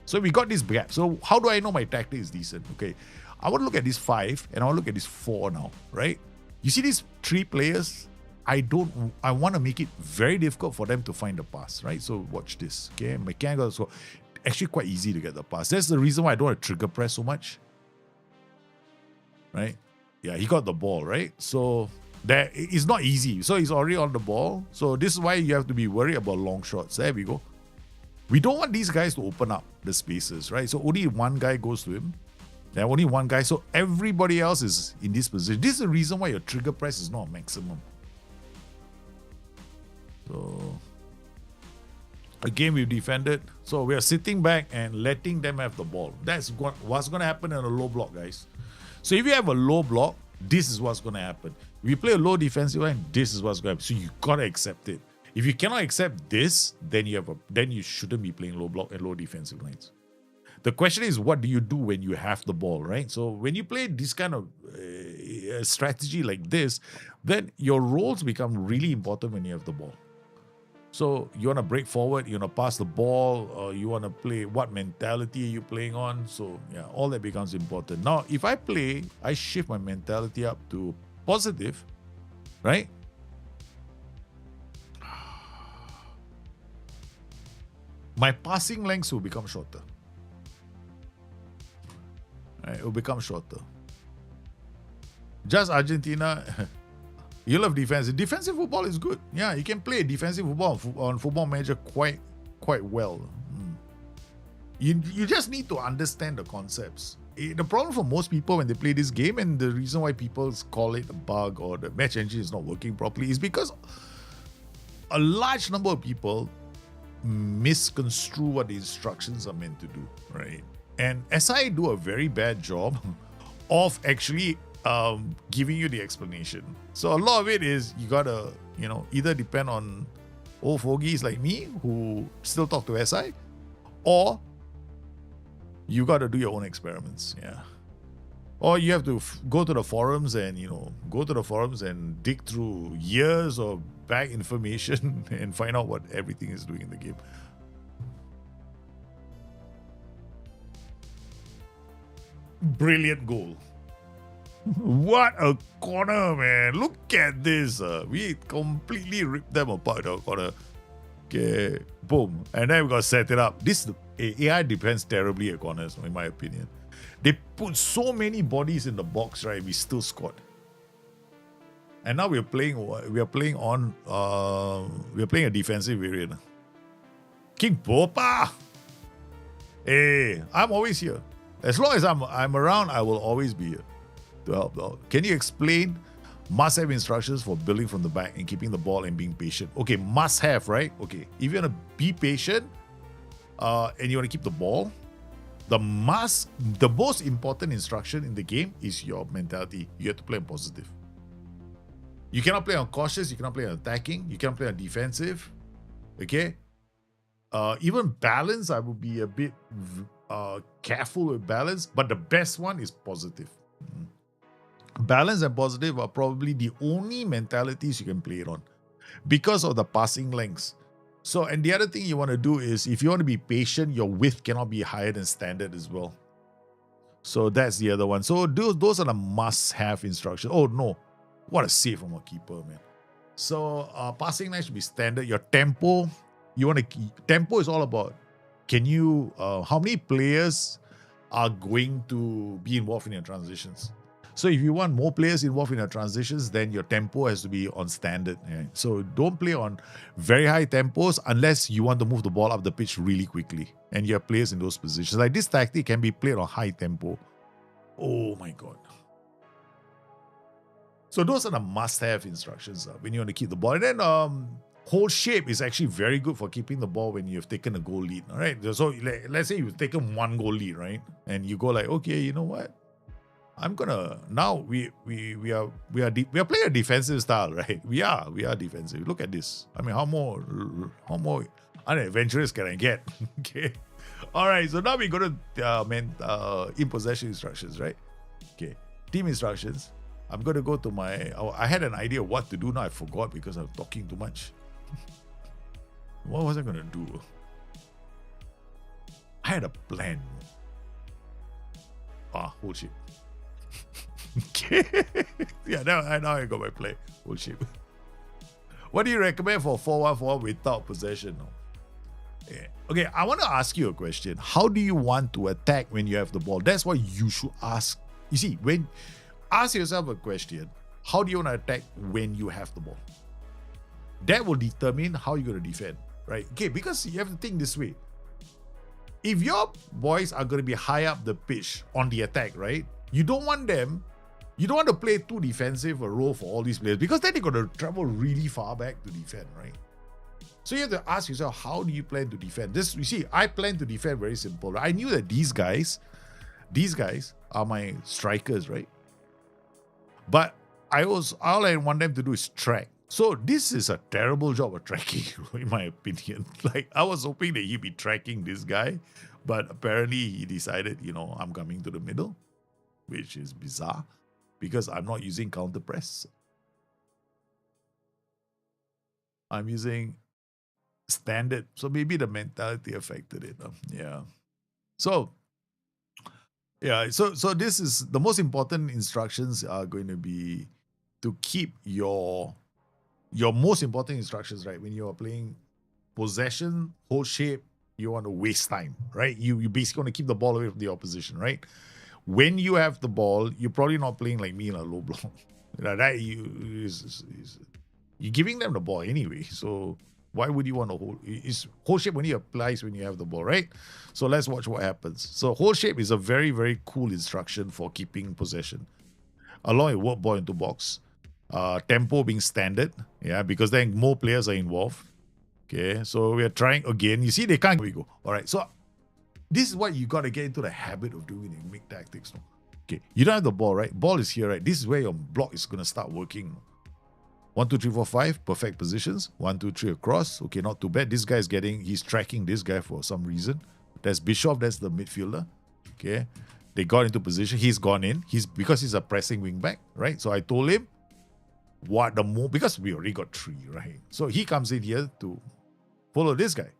So we got this gap. So how do I know my tactic is decent? Okay, I want to look at this 5 and I want to look at this 4 now, right? You see these 3 players, I want to make it very difficult for them to find the pass, right? So watch this, okay? Mechanical, so actually quite easy to get the pass. That's the reason why I don't want to trigger press so much, right? Yeah, he got the ball, right? So that it's not easy. So he's already on the ball. So this is why you have to be worried about long shots. There we go. We don't want these guys to open up the spaces, right? So only one guy goes to him. Then only one guy. So everybody else is in this position. This is the reason why your trigger press is not maximum. So again, we've defended. So we are sitting back and letting them have the ball. That's what's going to happen in a low block, guys. So if you have a low block, this is what's going to happen. If you play a low defensive line, this is what's going to happen. So you got to accept it. If you cannot accept this, then you shouldn't be playing low block and low defensive lines. The question is, what do you do when you have the ball, right? So when you play this kind of strategy like this, then your roles become really important when you have the ball. So you want to break forward, you want to pass the ball, or you want to play, what mentality are you playing on? So yeah, all that becomes important. Now, if I shift my mentality up to positive, right? My passing lengths will become shorter. Right, it will become shorter. Just Argentina, you love defense. Defensive football is good. Yeah, you can play defensive football on Football Manager quite well. You just need to understand the concepts. The problem for most people when they play this game, and the reason why people call it a bug or the match engine is not working properly, is because a large number of people misconstrue what the instructions are meant to do, right? And SI do a very bad job of actually giving you the explanation. So a lot of it is you gotta, either depend on old fogies like me who still talk to SI, or you gotta do your own experiments, yeah. Or you have to go to the forums and dig through years of back information and find out what everything is doing in the game. Brilliant goal. What a corner, man. Look at this. We completely ripped them apart in our corner. Okay, boom. And then we got to set it up. AI depends terribly at corners, in my opinion. They put so many bodies in the box, right? We still scored. And now we're playing a defensive variant. King Popa! Hey, I'm always here. As long as I'm around, I will always be here to help out. Can you explain must-have instructions for building from the back and keeping the ball and being patient? Okay, must-have, right? Okay, if you want to be patient and you want to keep the ball, the most important instruction in the game is your mentality. You have to play on positive. You cannot play on cautious, you cannot play on attacking, you cannot play on defensive. Okay? Even balance, I would be a bit careful with balance, but the best one is positive. Balance and positive are probably the only mentalities you can play it on because of the passing lengths. So, and the other thing you want to do is, if you want to be patient, your width cannot be higher than standard as well. So that's the other one. So those are the must-have instructions. Oh no, what a save from a keeper, man. So passing line should be standard. Your tempo, tempo is all about, how many players are going to be involved in your transitions? So if you want more players involved in your transitions, then your tempo has to be on standard. Right? So don't play on very high tempos unless you want to move the ball up the pitch really quickly and you have players in those positions. Like this tactic can be played on high tempo. Oh my God. So those are the must-have instructions when you want to keep the ball. And then hold shape is actually very good for keeping the ball when you've taken a goal lead. All right. So let's say you've taken 1 goal lead, right? And you go like, okay, you know what? I'm gonna now we are playing a defensive style, right? We are defensive. Look at this. I mean, how more unadventurous can I get? Okay. All right. So now we go to in possession instructions, right? Okay. Team instructions. I'm gonna go to I had an idea of what to do now. I forgot because I'm talking too much. What was I going to do? I had a plan. Hold shit. Okay. Yeah, now I got my play. Hold shit. What do you recommend for 4-1-4 without possession? Yeah. Okay, I want to ask you a question. How do you want to attack when you have the ball? That's what you should ask. You see, ask yourself a question. How do you want to attack when you have the ball? That will determine how you're going to defend, right? Okay, because you have to think this way. If your boys are going to be high up the pitch on the attack, right? You don't want to play too defensive a role for all these players because then they're going to travel really far back to defend, right? So you have to ask yourself, how do you plan to defend? This, you see, I plan to defend very simple. I knew that these guys are my strikers, right? But all I want them to do is track. So this is a terrible job of tracking, in my opinion. Like, I was hoping that he'd be tracking this guy, but apparently he decided, I'm coming to the middle, which is bizarre because I'm not using counter press. I'm using standard. So maybe the mentality affected it. Yeah. So this is the most important instructions are going to be to keep your most important instructions, right? When you are playing possession, hold shape, you want to waste time, right? You basically want to keep the ball away from the opposition, right? When you have the ball, you're probably not playing like me in a low block. Right? You're giving them the ball anyway. So why would you want to hold? Hold shape only applies when you have the ball, right? So let's watch what happens. So hold shape is a very, very cool instruction for keeping possession. Along with work ball into box. Tempo being standard, yeah, because then more players are involved. Okay, so we are trying again. You see, they can't. We go. All right, so this is what you got to get into the habit of doing in MIG tactics. No? Okay, you don't have the ball, right? Ball is here, right? This is where your block is going to start working. 1, 2, 3, 4, 5, perfect positions. 1, 2, 3 across. Okay, not too bad. This guy's he's tracking this guy for some reason. That's Bischoff, that's the midfielder. Okay, they got into position. He's gone in. Because he's a pressing wing back, right? So I told him, because we already got 3, right? So he comes in here to follow this guy,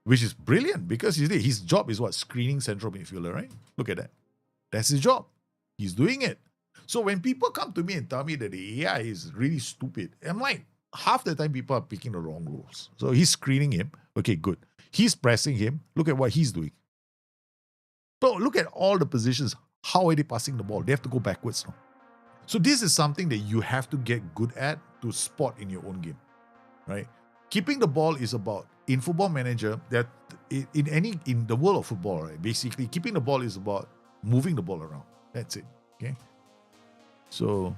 which is brilliant because his job is what? Screening central midfielder, right? Look at that. That's his job. He's doing it. So when people come to me and tell me that the AI is really stupid, I'm like, half the time people are picking the wrong rules. So he's screening him. Okay, good. He's pressing him. Look at what he's doing. So look at all the positions. How are they passing the ball? They have to go backwards now. So this is something that you have to get good at to spot in your own game, right? Keeping the ball is about, in Football Manager, that in the world of football, right? Basically, keeping the ball is about moving the ball around. That's it, okay? So,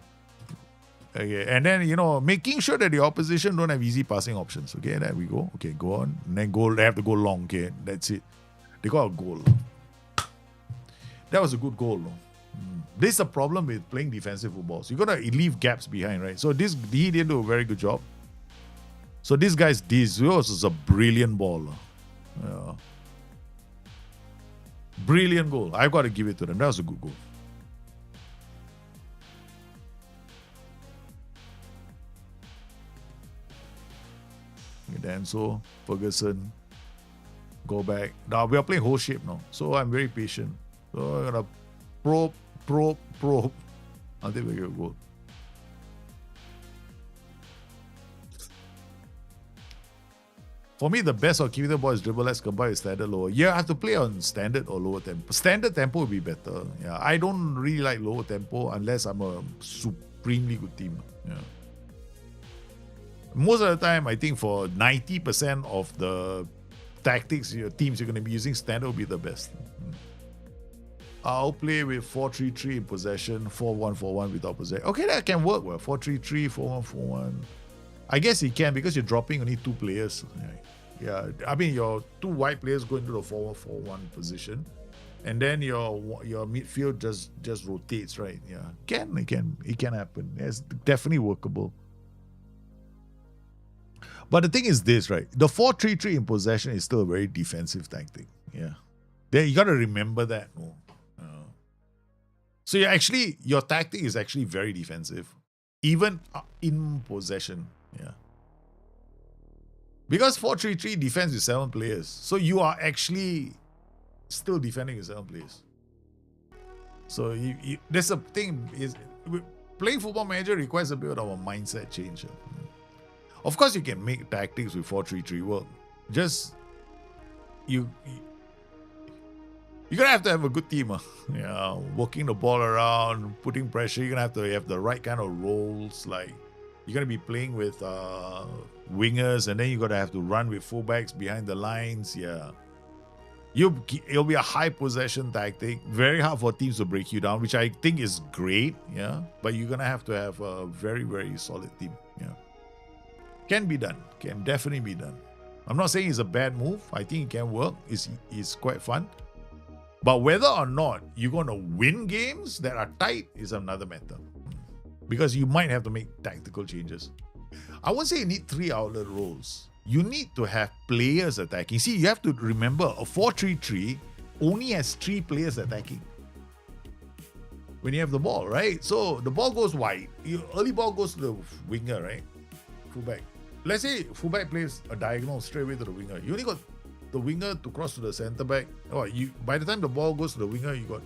okay, and then, making sure that the opposition don't have easy passing options. Okay, there we go. Okay, go on. And then they have to go long. Okay, that's it. They got a goal. That was a good goal. This is a problem with playing defensive football. So you got to leave gaps behind, right? So he didn't do a very good job. So this was a brilliant ball. Yeah. Brilliant goal. I've got to give it to them. That was a good goal. Then so Ferguson, go back. Now we are playing whole shape now. So I'm very patient. So I'm going to probe until we get a goal. For me, the best of keeping the ball is dribble less combined with standard lower. Yeah, I have to play on standard or lower tempo. Standard tempo would be better. Yeah, I don't really like lower tempo unless I'm a supremely good team. Yeah. Most of the time, I think for 90% of the tactics, your teams you're going to be using, standard will be the best. I'll play with 4-3-3 in possession, 4-1-4-1 without possession. Okay, that can work well. 4-3-3, 4-1-4-1. I guess it can because you're dropping only 2 players. Yeah, I mean your 2 wide players go into the 4-1-4-1 position, and then your midfield just rotates, right? Yeah, it can happen. It's definitely workable. But the thing is this, right? The 4-3-3 in possession is still a very defensive tactic. Yeah, you got to remember that. So your tactic is actually very defensive, even in possession. Yeah. Because 4-3-3 defends with 7 players. So you are actually still defending with 7 players. So there's a thing is playing Football Manager requires a bit of a mindset change. Of course, you can make tactics with 4-3-3 work. Just you're gonna have to have a good team. Yeah, working the ball around, putting pressure. You're gonna have to have the right kind of roles. Like you're gonna be playing with wingers, and then you're gonna have to run with fullbacks behind the lines. Yeah. It'll be a high possession tactic, very hard for teams to break you down, which I think is great, yeah. But you're gonna have to have a very, very solid team, yeah. Can be done, can definitely be done. I'm not saying it's a bad move. I think it can work. It's quite fun. But whether or not you're gonna win games that are tight is another matter, because you might have to make tactical changes. I won't say you need 3 outlet roles. You need to have players attacking. See, you have to remember a 4-3-3 only has 3 players attacking when you have the ball, right? So the ball goes wide. Early ball goes to the winger, right? Fullback. Let's say fullback plays a diagonal straight away to the winger. You only got the winger to cross to the centre back. By the time the ball goes to the winger, you got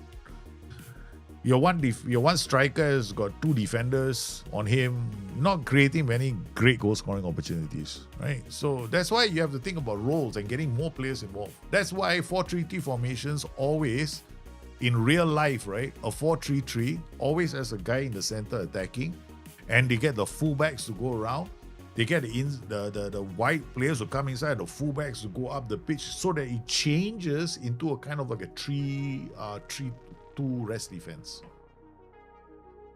your one striker has got 2 defenders on him, not creating many great goal scoring opportunities, right? So that's why you have to think about roles and getting more players involved. That's why 4-3-3 formations always, in real life, right? A 4-3-3 always has a guy in the center attacking, and they get the fullbacks to go around. They get the wide players to come inside, the fullbacks to go up the pitch, so that it changes into a kind of like a 3-2 rest defense.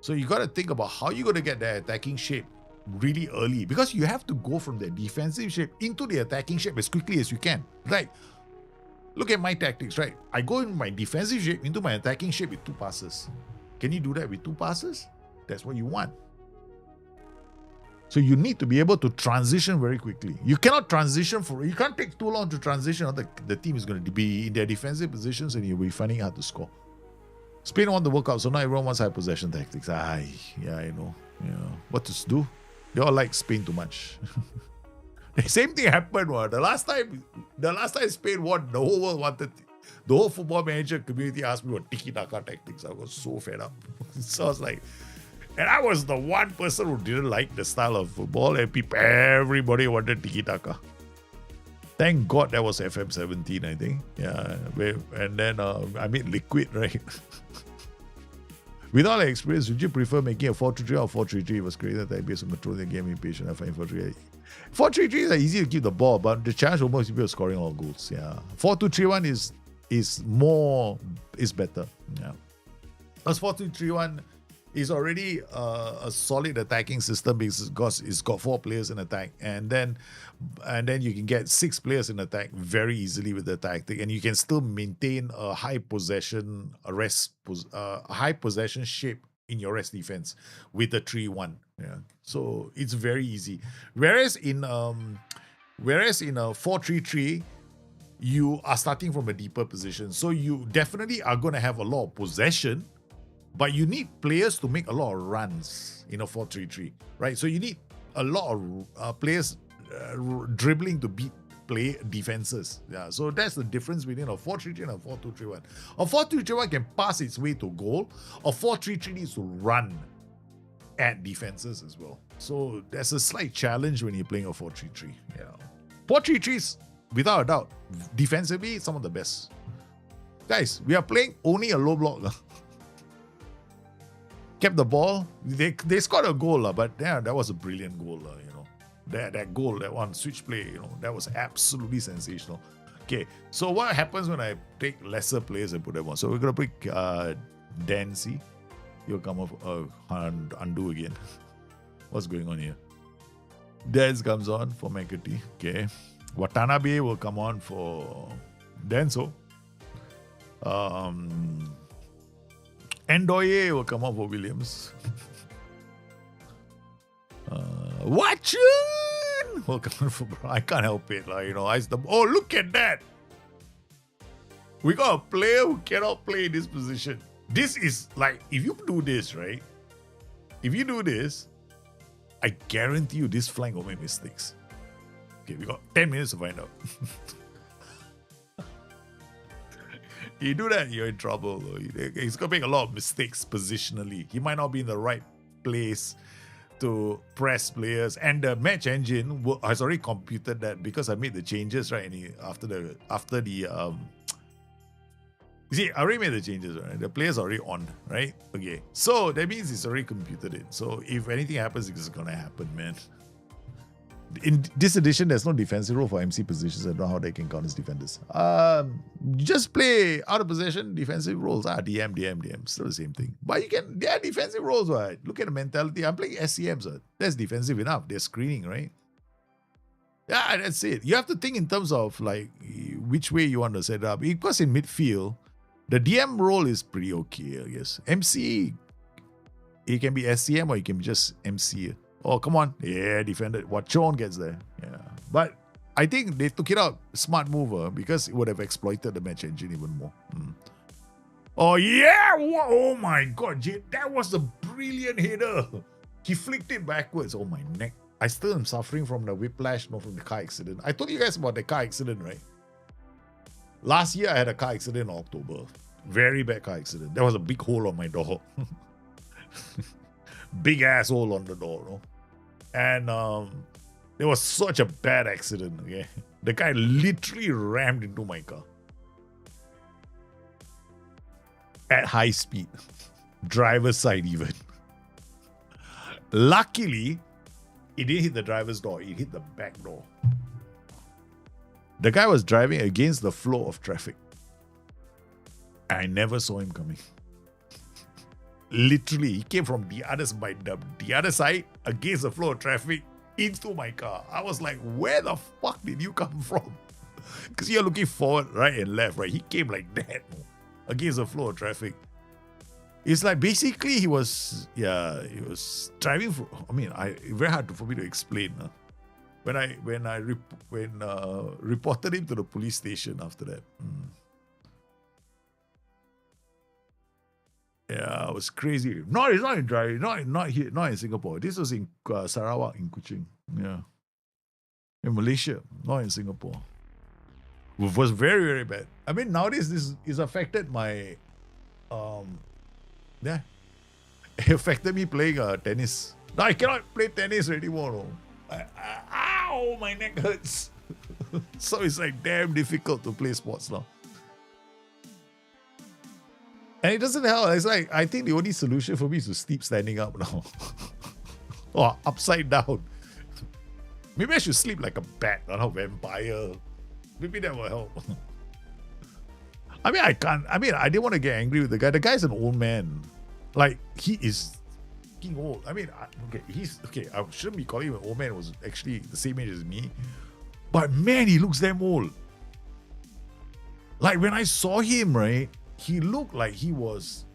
So you got to think about how you're going to get that attacking shape really early, because you have to go from the defensive shape into the attacking shape as quickly as you can. Like, look at my tactics, right? I go in my defensive shape into my attacking shape with 2 passes. Can you do that with 2 passes? That's what you want. So you need to be able to transition very quickly. You cannot transition you can't take too long to transition, or the team is going to be in their defensive positions and you'll be finding it hard to score. Spain won the World Cup, so now everyone wants high possession tactics. I know. What to do? They all like Spain too much. The same thing happened. The last time Spain won, the whole world wanted. The whole Football Manager community asked me what tiki-taka tactics. I was so fed up. So I was like, and I was the one person who didn't like the style of football, and everybody wanted tiki-taka. Thank God that was FM17, I think. Yeah, and then I made Liquid, right? With all the experience, would you prefer making a 4-3-3 or 4-3-3? It was created that based on controlling the game in patient. I find 4-3-3. 4-3-3 is easy to keep the ball, but the challenge almost is scoring all goals. Yeah, 4-2-3-1 is better. Yeah, because 4-2-3-1 is already a solid attacking system, because it's got 4 players in attack, and then you can get 6 players in attack very easily with the tactic, and you can still maintain a high possession shape in your rest defense with the 3-1. Yeah, so it's very easy. Whereas in a 4-3-3, you are starting from a deeper position, so you definitely are going to have a lot of possession. But you need players to make a lot of runs in a 4-3-3, right? So you need a lot of players dribbling to beat defenses. Yeah, so that's the difference between a 4-3-3 and a 4-2-3-1. A 4-2-3-1 can pass its way to goal. A 4-3-3 needs to run at defenses as well. So there's a slight challenge when you're playing a 4-3-3. Yeah, 4-3-3 is, without a doubt, defensively, some of the best. Guys, we are playing only a low block. Kept the ball. They scored a goal, but yeah, that was a brilliant goal. That goal, that one switch play, that was absolutely sensational. Okay, so what happens when I take lesser players and put them on? So we're gonna pick Dancy. He'll come off undo again. What's going on here? Dance comes on for McAtee. Okay, Watanabe will come on for Denso. Ndoye will come on for Williams. Watchin will come on for. I can't help it, oh, look at that! We got a player who cannot play in this position. This is like, if you do this, right? If you do this, I guarantee you this flank will make mistakes. Okay, we got 10 minutes to find out. You do that, you're in trouble. He's going to make a lot of mistakes positionally. He might not be in the right place to press players. And the match engine has already computed that because I made the changes, right? And after the you see, I already made the changes, right? The player's already on, right? Okay. So that means it's already computed it. So if anything happens, it's going to happen, man. In this edition, there's no defensive role for MC positions. I don't know how they can count as defenders. Just play out of possession defensive roles. DM. Still the same thing. But you can, they are defensive roles, right? Look at the mentality. I'm playing SCMs, right? That's defensive enough. They're screening, right? Yeah, that's it. You have to think in terms of like which way you want to set it up. Because in midfield, the DM role is pretty okay, I guess. MC, it can be SCM or it can be just MC. Oh, come on. Yeah, defended. Chon gets there. Yeah. But I think they took it out. Smart mover because it would have exploited the match engine even more. Oh, yeah. Oh, my God. That was a brilliant header. He flicked it backwards. Oh, my neck. I still am suffering from the whiplash, from the car accident. I told you guys about the car accident, right? Last year, I had a car accident in October. Very bad car accident. There was a big hole on my door. Big ass hole on the door, no? And it was such a bad accident, okay? The guy literally rammed into my car. At high speed. Driver's side even. Luckily, it didn't hit the driver's door. It hit the back door. The guy was driving against the flow of traffic. I never saw him coming. Literally, he came from the other side against the flow of traffic into my car. I was like, where the fuck did you come from? Because you're looking forward, right and left, right? He came like that against the flow of traffic. It's like basically he was driving for, very hard for me to explain. When I reported him to the police station after that. Yeah, it was crazy. No, it's not in driving. Not here, not in Singapore. This was in Sarawak, in Kuching. Yeah, in Malaysia, not in Singapore. It was very, very bad. I mean, nowadays this is affected my, it affected me playing tennis. Now I cannot play tennis anymore. No. Ow, my neck hurts. So it's like damn difficult to play sports now. And it doesn't help. It's like, I think the only solution for me is to sleep standing up now. Or upside down. Maybe I should sleep like a bat, not a vampire. Maybe that will help. I didn't want to get angry with the guy. The guy's an old man. Like, he is fucking old. I shouldn't be calling him an old man. He was actually the same age as me. But man, he looks damn old. Like, when I saw him, right, he looked like he was,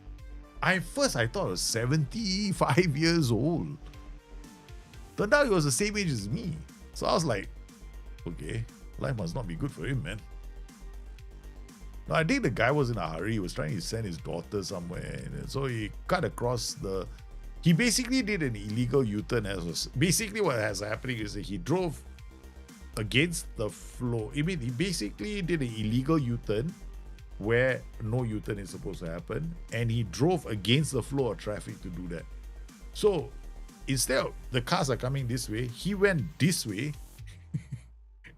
I thought he was 75 years old. Turned out he was the same age as me. So I was like, okay, life must not be good for him, man. No, I think the guy was in a hurry. He was trying to send his daughter somewhere. And so he cut across he basically did an illegal U-turn. Basically what has happening is that he drove against the flow. He basically did an illegal U-turn where no U-turn is supposed to happen, and he drove against the flow of traffic to do that. So instead of the cars are coming this way, he went this way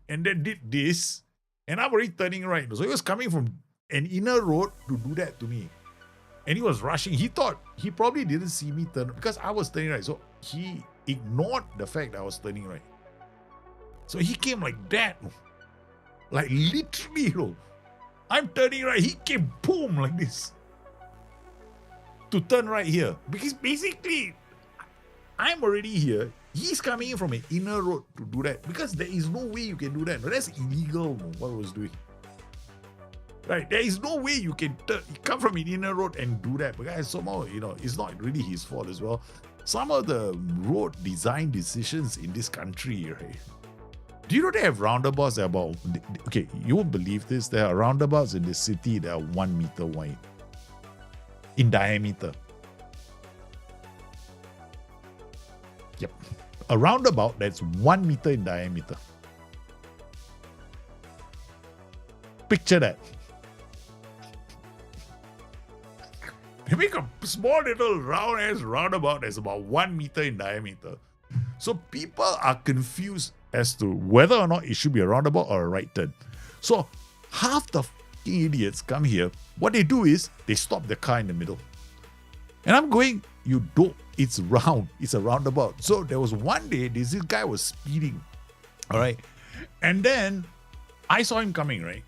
and then did this, and I'm already turning right. So he was coming from an inner road to do that to me, and he was rushing. He thought he probably didn't see me turn because I was turning right, so he ignored the fact that I was turning right. So he came like that, like literally, I'm turning right. He came boom like this to turn right here. Because basically, I'm already here. He's coming in from an inner road to do that. Because there is no way you can do that. No, that's illegal, what I was doing. Right? There is no way you can come from an inner road and do that. Because somehow, it's not really his fault as well. Some of the road design decisions in this country, right? Do you know they have roundabouts that are about, okay, you won't believe this, there are roundabouts in this city that are 1 meter wide in diameter. Yep. A roundabout that's 1 meter in diameter. picture that. They make a small little round ass roundabout that's about 1 meter in diameter. So people are confused as to whether or not it should be a roundabout or a right turn. So half the fucking idiots come here. What they do is they stop the car in the middle. And I'm going, you don't, it's round, it's a roundabout. So there was one day, this guy was speeding. All right. And then I saw him coming, right?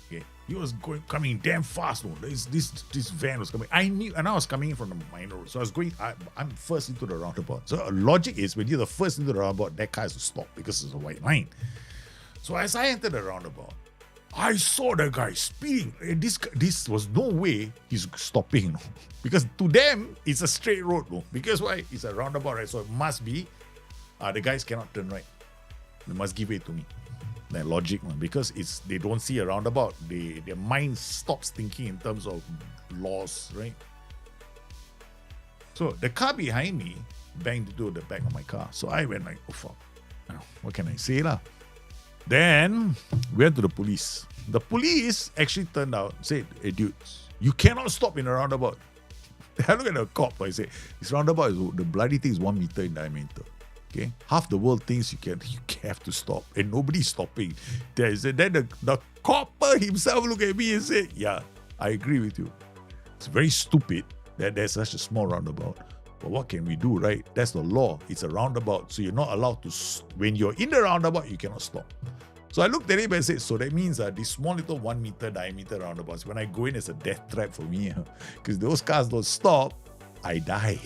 Okay. He was coming damn fast. No, this van was coming. I knew, and I was coming in from the minor road. So I was going, I'm first into the roundabout. So logic is when you're the first into the roundabout, that car has to stop because it's a white line. So as I entered the roundabout, I saw the guy speeding. This was no way he's stopping, no? Because to them it's a straight road, no? Because why? It's a roundabout, right? So it must be the guys cannot turn right. They must give way to me. That logic, man. Because they don't see a roundabout. Their mind stops thinking in terms of laws, right? So the car behind me banged into the back of my car. So I went like, oh fuck. What can I say lah? Then we went to the police. The police actually turned out, said, hey dude, you cannot stop in a roundabout. I look at the cop, I say, this roundabout, the bloody thing is 1 meter in diameter. Okay? Half the world thinks you have to stop. And nobody's stopping. Then the copper himself looked at me and said, yeah, I agree with you. It's very stupid that there's such a small roundabout. But what can we do, right? That's the law. It's a roundabout. So you're not allowed to, when you're in the roundabout, you cannot stop. So I looked at him and said, so that means this small little 1 meter diameter roundabouts, when I go in, it's a death trap for me. Because those cars don't stop, I die.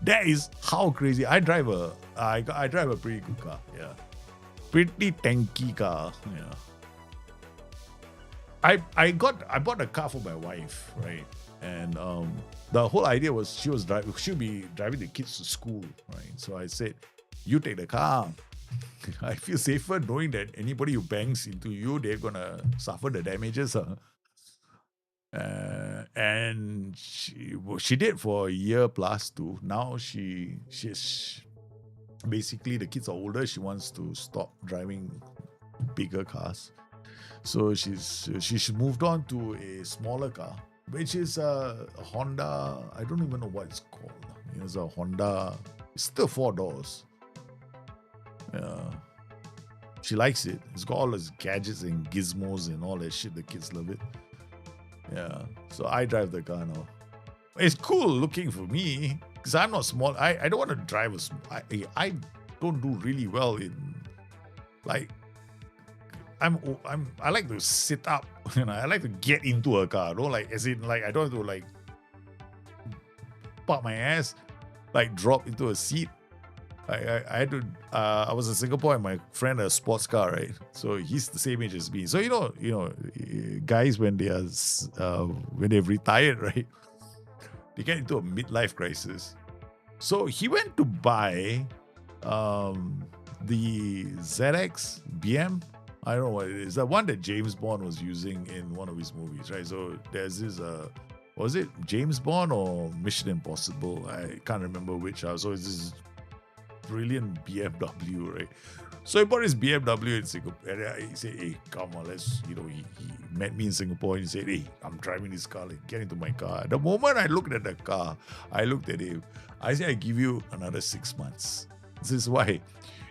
That is how crazy. I drive a pretty good car. Yeah. Pretty tanky car. Yeah. I bought a car for my wife, right? And the whole idea was she'll be driving the kids to school, right? So I said, you take the car. I feel safer knowing that anybody who bangs into you, they're gonna suffer the damages. And she did for a year plus too. Now she's basically, the kids are older. She wants to stop driving bigger cars. So she's moved on to a smaller car, which is a Honda. I don't even know what it's called. It's a Honda. It's still 4 doors. Yeah. She likes it. It's got all those gadgets and gizmos and all that shit. The kids love it. Yeah. So I drive the car now. It's cool looking for me because I'm not small. I don't want to drive a small. I don't do really well in, like, I like to sit up. I like to get into a car. Don't like, as in, like, I don't have to like park my ass, like drop into a seat. I had to. I was in Singapore and my friend had a sports car, right? So he's the same age as me. So you know, guys when they've retired, right? They get into a midlife crisis. So he went to buy the ZX BM. I don't know what it is. The one that James Bond was using in one of his movies, right? So there's this, was it James Bond or Mission Impossible? I can't remember which. So it's this brilliant BMW, right? So he bought his BMW in Singapore. And he said, hey, come on, let's, he met me in Singapore and he said, hey, I'm driving this car, like, get into my car. The moment I looked at the car, I looked at him. I said, I give you another 6 months. This is why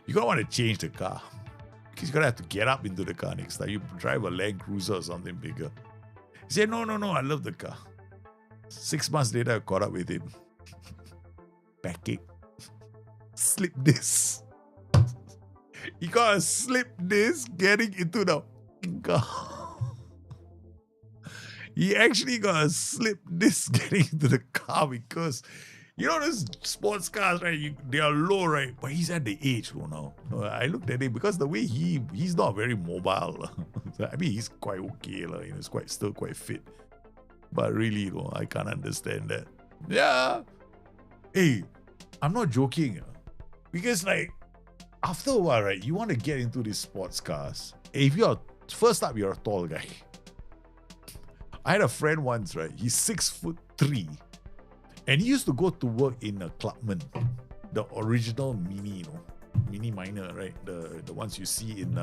you're going to want to change the car. Because you're going to have to get up into the car next time. You drive a Land Cruiser or something bigger. He said, no, I love the car. 6 months later, I caught up with him. Backache. Slip disc. He got a slip disc getting into the car. He actually got a slip disc getting into the car because, you know, those sports cars, right? They are low, right? But he's at the age, now. I looked at him because the way he's not very mobile. I mean, he's quite okay, he's still quite fit. But really, I can't understand that. Yeah. Hey, I'm not joking. Because, like, after a while, right, you want to get into these sports cars. If you're, first up, you're a tall guy. I had a friend once, right? He's 6'3", and he used to go to work in a Clubman, the original Mini, mini miner, right? The ones you see in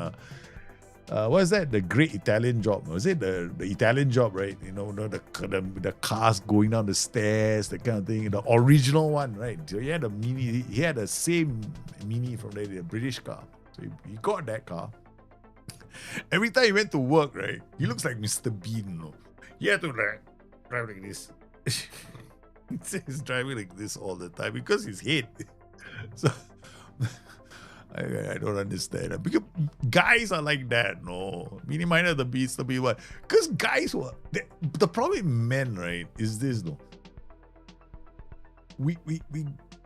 what is that? The Great Italian Job? Was it the Italian Job, right? You know, the cars going down the stairs, that kind of thing. The original one, right? So he had a mini. He had the same mini from the British car. So he got that car. Every time he went to work, right? He looks like Mr. Bean. You know? He had to like drive like this. He's driving like this all the time because his head. So I don't understand. Because guys are like that, no. Mini minor the beast, the B1. Because guys were the problem with men, right, is this, no. We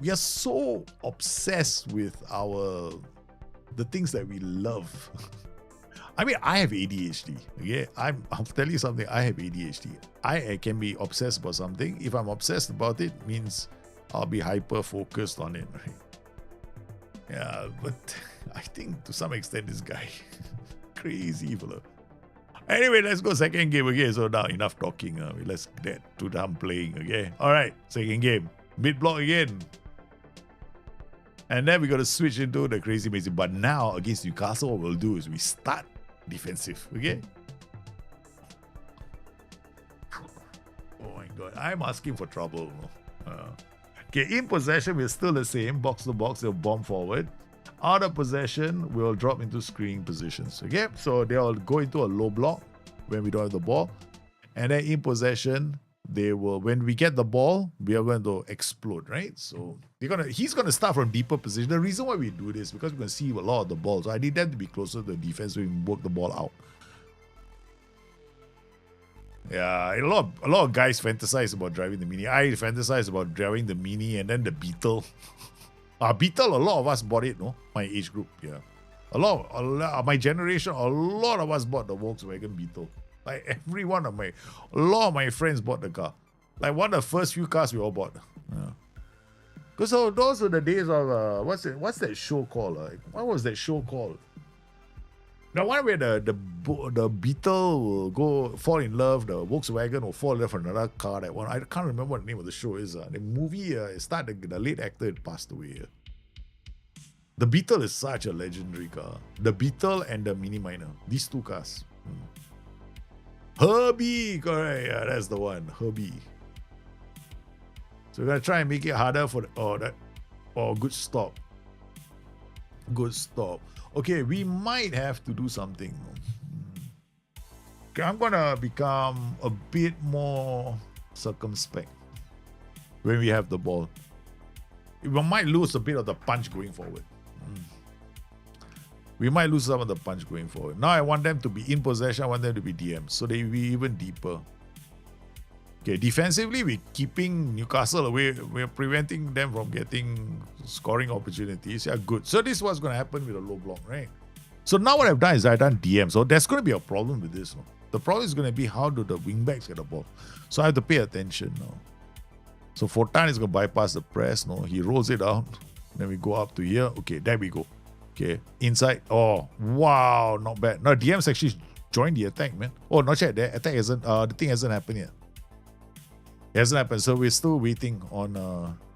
are so obsessed with the things that we love. I mean, I have ADHD. Okay, I'll tell you something. I have ADHD. I can be obsessed about something. If I'm obsessed about it, means I'll be hyper focused on it. Right? Yeah, but I think to some extent this guy crazy fellow. Anyway, let's go second game again. So now enough talking. Let's get to them playing. Okay. All right. Second game. Mid block again. And then we got to switch into the crazy mazy. But now against Newcastle, what we'll do is we start defensive. Okay. Oh my God. I'm asking for trouble. Okay, in possession, we're still the same. Box to box, they'll bomb forward. Out of possession, we'll drop into screening positions. Okay, so they'll go into a low block when we don't have the ball. And then in possession, they will, when we get the ball, we are going to explode, right? So he's gonna start from deeper position. The reason why we do this is because we're gonna see a lot of the balls. So I need them to be closer to the defense so we can work the ball out. Yeah, a lot of guys fantasize about driving the Mini. I fantasize about driving the Mini and then the Beetle. Beetle, a lot of us bought it, no? My age group, yeah. A lot, my generation, a lot of us bought the Volkswagen Beetle. Like a lot of my friends bought the car. Like one of the first few cars we all bought. Yeah. Because those were the days of, what's that show called? What was that show called? The one where the Beetle will go fall in love, the Volkswagen will fall in love with another car. That one, I can't remember what the name of the show is. The movie the late actor passed away. The Beetle is such a legendary car. The Beetle and the Mini Miner, these two cars. Herbie, correct? Yeah, that's the one. Herbie. So we're gonna try and make it harder for good stop. Good stop. Okay, we might have to do something. Okay, I'm gonna become a bit more circumspect when we have the ball. We might lose a bit of the punch going forward. We might lose some of the punch going forward. Now I want them to be in possession. I want them to be DMs, so they will be even deeper. Okay, defensively, we're keeping Newcastle away. We're preventing them from getting scoring opportunities. Yeah, good. So this is what's going to happen with a low block, right? So now what I've done is I've done DM. So there's going to be a problem with this. No? The problem is going to be how do the wingbacks get the ball. So I have to pay attention now. So Fortan is going to bypass the press. No, he rolls it out. Then we go up to here. Okay, there we go. Okay, inside. Oh, wow, not bad. Now DM's actually joined the attack, man. Oh, not yet. The attack hasn't. The thing hasn't happened yet. It hasn't happened, so we're still waiting on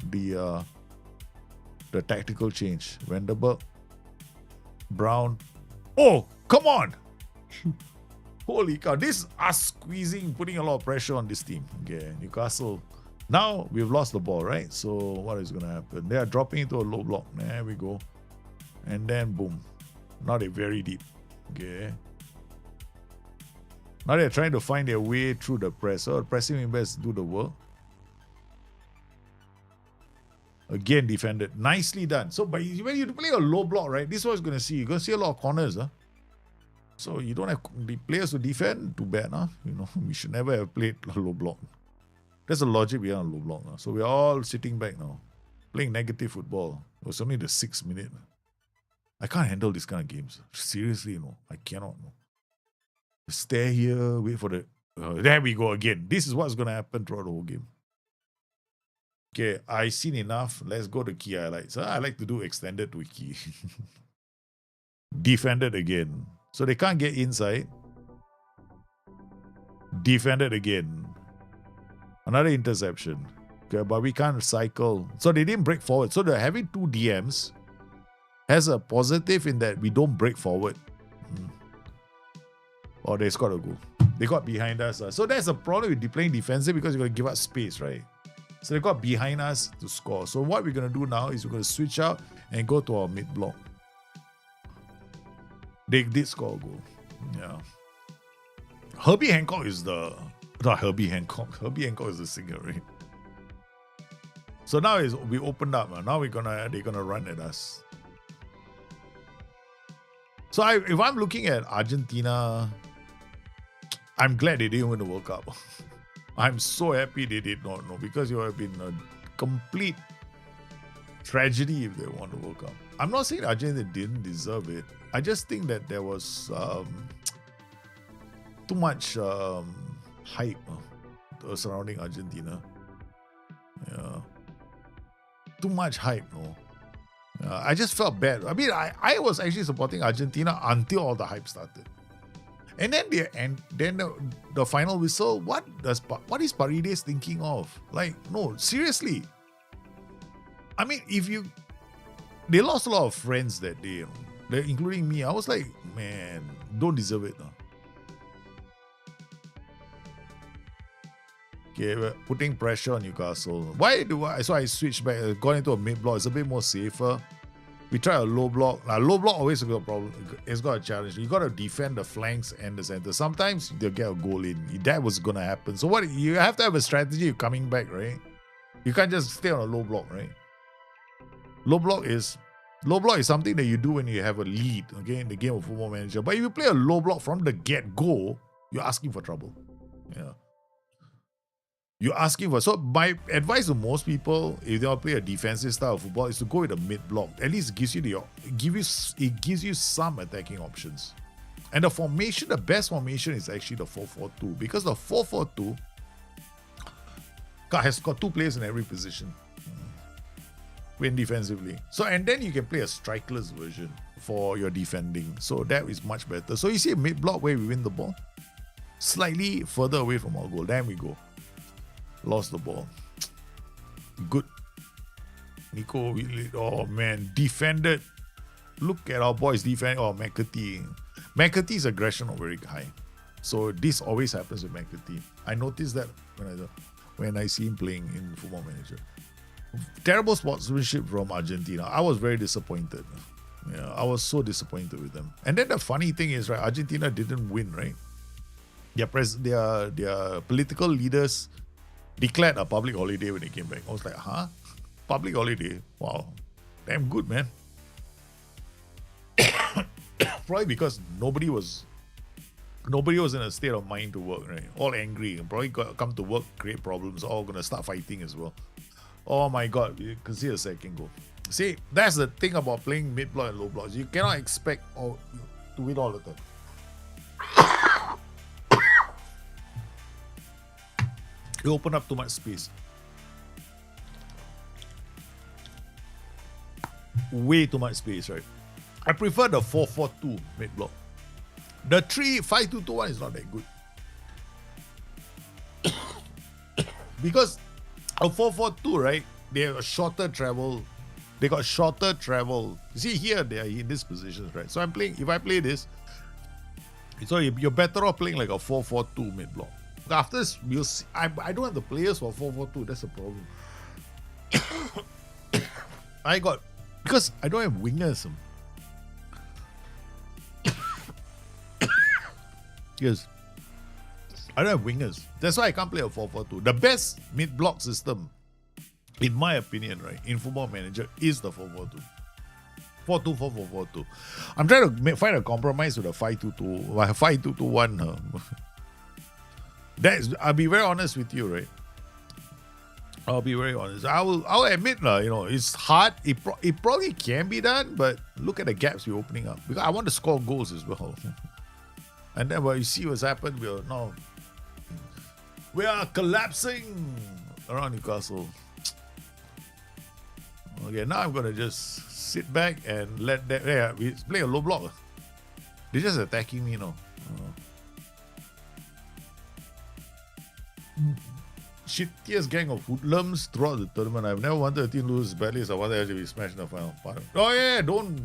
the tactical change. Vanderbilt, Brown. Oh, come on! Holy cow! This is us squeezing, putting a lot of pressure on this team. Okay, Newcastle. Now we've lost the ball, right? So what is going to happen? They are dropping into a low block. There we go, and then boom. Now they're very deep. Okay. Now they're trying to find their way through the press. So pressing wingers do the work. Again, defended. Nicely done. So when you play a low block, right, this is what you're going to see. You're going to see a lot of corners. So you don't have the players to defend. Too bad. You know, we should never have played a low block. That's the logic behind a low block. So we're all sitting back now. Playing negative football. It was only the 6th minute. I can't handle this kind of games. Seriously, no. I cannot. No. Stay here, wait for the... there we go again. This is what's going to happen throughout the whole game. Okay, I've seen enough. Let's go to key highlights. I like to do extended wiki. Defended again. So they can't get inside. Defended again. Another interception. Okay, but we can't cycle. So they didn't break forward. So they're having two DMs. has a positive in that we don't break forward. Oh, they scored a goal. They got behind us. So that's a problem with playing defensive because you're going to give up space, right? So they got behind us to score. So what we're going to do now is we're going to switch out and go to our mid block. They did score a goal. Yeah. Herbie Hancock is the... Not Herbie Hancock. Herbie Hancock is the singer, right? So now we opened up. Now they're gonna run at us. So if I'm looking at Argentina, I'm glad they didn't win the World Cup. I'm so happy they did not know, because it would have been a complete tragedy if they won the World Cup. I'm not saying Argentina didn't deserve it. I just think that there was too much hype surrounding Argentina. Yeah. Too much hype, no. I just felt bad. I mean, I was actually supporting Argentina until all the hype started. And then the final whistle, what is Paredes thinking of? Like, no, seriously. I mean, they lost a lot of friends that day, including me. I was like, man, don't deserve it. No. Okay, we're putting pressure on Newcastle. So I switched back, got into a mid block. It's a bit more safer. We try a low block. Now, low block always got a problem. It's got a challenge. You got to defend the flanks and the center. Sometimes they'll get a goal in. That was going to happen. So you have to have a strategy of coming back, right? You can't just stay on a low block, right? Low block is something that you do when you have a lead, okay, in the game of Football Manager. But if you play a low block from the get-go, you're asking for trouble. Yeah. You're asking for... So my advice to most people, if they want to play a defensive style of football, is to go with a mid-block. At least it gives you some attacking options. And the best formation is actually the 4-4-2. Because the 4-4-2 has got two players in every position. When defensively. So, and then you can play a strikerless version for your defending. So that is much better. So you see a mid-block where we win the ball. Slightly further away from our goal. Then we go. Lost the ball. Good. Nico, oh man, defended. Look at our boys defend. Oh, McCarthy. McCarthy's aggression not very high. So this always happens with McCarthy. I noticed that when I see him playing in Football Manager. Terrible sportsmanship from Argentina. I was very disappointed. Yeah, I was so disappointed with them. And then the funny thing is, right, Argentina didn't win, right? Their political leaders declared a public holiday when they came back. I was like, huh? Public holiday? Wow. Damn good, man. Probably because nobody was in a state of mind to work, right? All angry. Probably come to work, create problems, all gonna start fighting as well. Oh my God, you can see a second goal. See, that's the thing about playing mid-block and low blocks. You cannot expect to win all the time. You open up too much space. Way too much space, right? I prefer the 4-4-2 mid-block. The 3-5-2-2-1 is not that good. Because a 4-4-2, right? They have a shorter travel. They got shorter travel. See, here they are in this position, right? So if I play this, so you're better off playing like a 4-4-2 mid-block. After this, we'll see. I don't have the players for 4-4-2. That's the problem. Because I don't have wingers. Yes. I don't have wingers. That's why I can't play a 4-4-2. The best mid-block system, in my opinion, right, in Football Manager, is the 4-4-2. 4-2-4-4-4-2. I'm trying to find a compromise with a 5-2-2, 5-2-2-1. I'll be very honest with you, right? I'll be very honest. I'll admit, it's hard. It probably can be done, but look at the gaps we're opening up. Because I want to score goals as well. And then you see what's happened. We are collapsing around Newcastle. Okay, now I'm gonna just sit back and let them. Yeah, we play a low block. They're just attacking me now. shittiest gang of hoodlums throughout the tournament. I've never wanted a team to lose badly as I wanted to be smashed in the final part. Oh yeah, don't.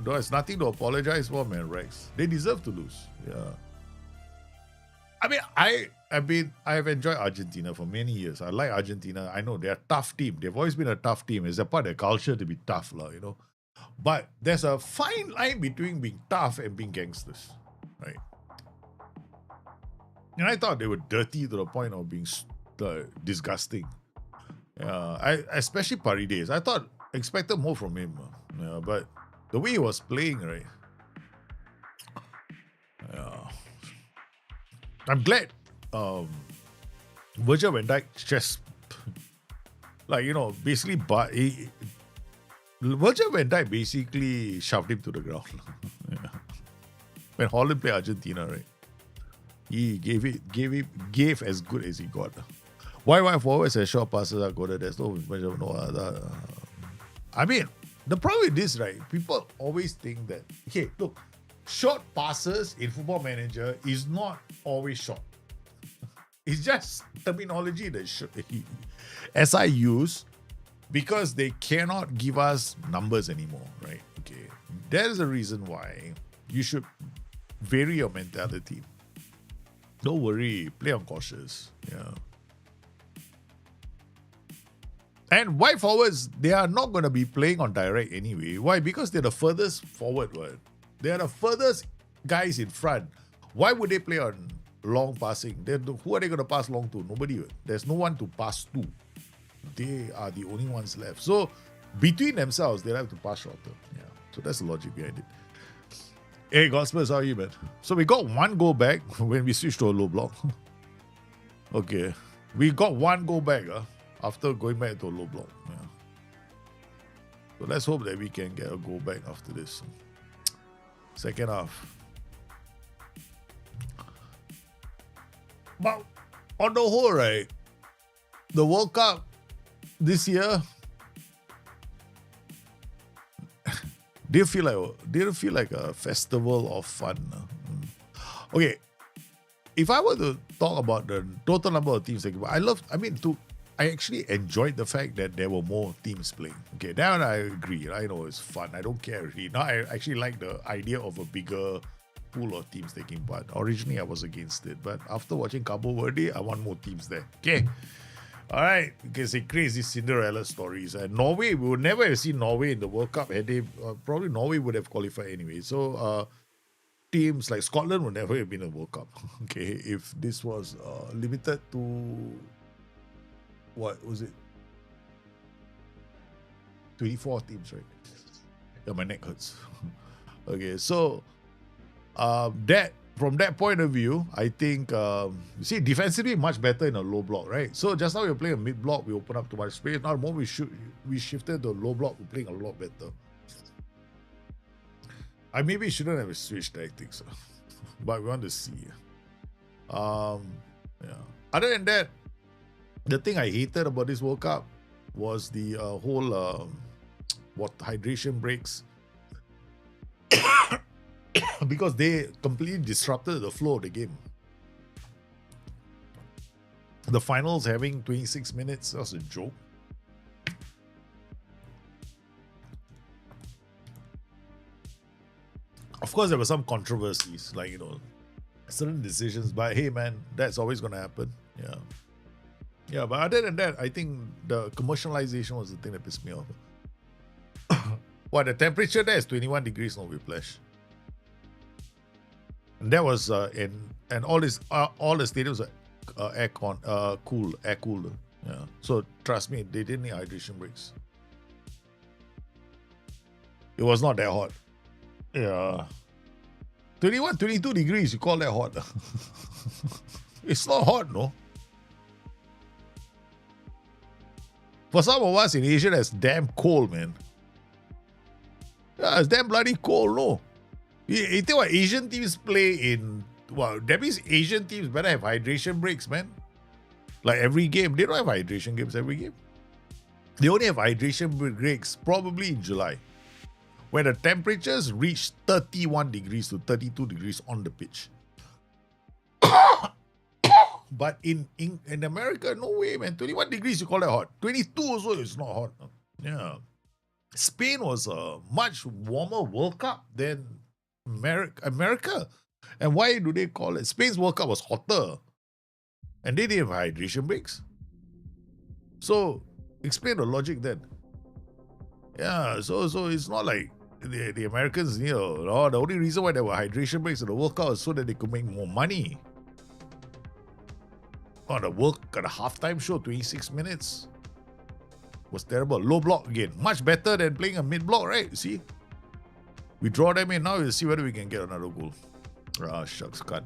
It's nothing to apologize for, man, Rex. They deserve to lose. Yeah. I mean, I have enjoyed Argentina for many years. I like Argentina. I know they're a tough team. They've always been a tough team. It's a part of their culture to be tough, you know. But there's a fine line between being tough and being gangsters, right? And I thought they were dirty to the point of being disgusting. Especially Paredes. I expected more from him. But the way he was playing, right? I'm glad Virgil van Dijk just basically Virgil van Dijk basically shoved him to the ground. When Holland played Argentina, right? He gave as good as he got. Why forwards and short passes are good? There's no other. I mean, the problem with this, right? People always think that, hey, look, short passes in Football Manager is not always short. It's just terminology that SI use because they cannot give us numbers anymore, right? Okay. There's a reason why you should vary your mentality. Don't worry, play on cautious. Yeah. And wide forwards, they are not going to be playing on direct anyway. Why? Because they're the furthest forward. Right? They are the furthest guys in front. Why would they play on long passing? Who are they going to pass long to? Nobody. There's no one to pass to. They are the only ones left. So between themselves, they have to pass shorter. Yeah. So that's the logic behind it. Hey, Gospers, how are you, man? So we got one goal back when we switched to a low block. Okay. We got one goal back after going back to a low block. Yeah. So let's hope that we can get a goal back after this. Second half. But on the whole, right, the World Cup this year didn't feel like a festival of fun. Okay, if I were to talk about the total number of teams, I actually enjoyed the fact that there were more teams playing. Okay, that one I agree. I know it's fun. I don't care really. Now I actually like the idea of a bigger pool of teams taking part. Originally, I was against it, but after watching Cabo Verde, I want more teams there. Okay. All right, because they crazy Cinderella stories. And Norway, we would never have seen Norway in the World Cup had they. Probably Norway would have qualified anyway. So teams like Scotland would never have been in the World Cup. Okay, if this was limited to what was it? 24 teams, right? Yeah, my neck hurts. Okay, so from that point of view, I think, you see, defensively much better in a low block, right? So just now we were playing a mid block, we open up too much space. Now the moment we shifted to a low block, we're playing a lot better. I maybe shouldn't have switched tactics, but we want to see. Yeah. Other than that, the thing I hated about this World Cup was the whole hydration breaks. Because they completely disrupted the flow of the game. The finals having 26 minutes, that was a joke. Of course, there were some controversies, like, certain decisions, but hey, man, that's always going to happen. Yeah. Yeah, but other than that, I think the commercialization was the thing that pissed me off. The temperature there is 21 degrees, no whiplash. And that was and all the stadiums are air cooled. Yeah. So trust me, they didn't need hydration breaks. It was not that hot. Yeah. 21, 22 degrees, you call that hot? It's not hot, no? For some of us in Asia, that's damn cold, man. Yeah, it's damn bloody cold, no? You think what Asian teams play in... Well, that means Asian teams better have hydration breaks, man. Like every game. They don't have hydration games every game. They only have hydration breaks probably in July, when the temperatures reach 31 degrees to 32 degrees on the pitch. But in America, no way, man. 21 degrees, you call that hot. 22 also is not hot. Yeah. Spain was a much warmer World Cup than America. And why do they call it? Spain's World Cup was hotter. And they didn't have hydration breaks. So, explain the logic then. Yeah, so it's not like the Americans, the only reason why there were hydration breaks in the World Cup was so that they could make more money. Oh, the halftime show, 26 minutes. Was terrible. Low block again. Much better than playing a mid block, right? See? We draw them in now, we'll see whether we can get another goal. Ah, shucks, cut.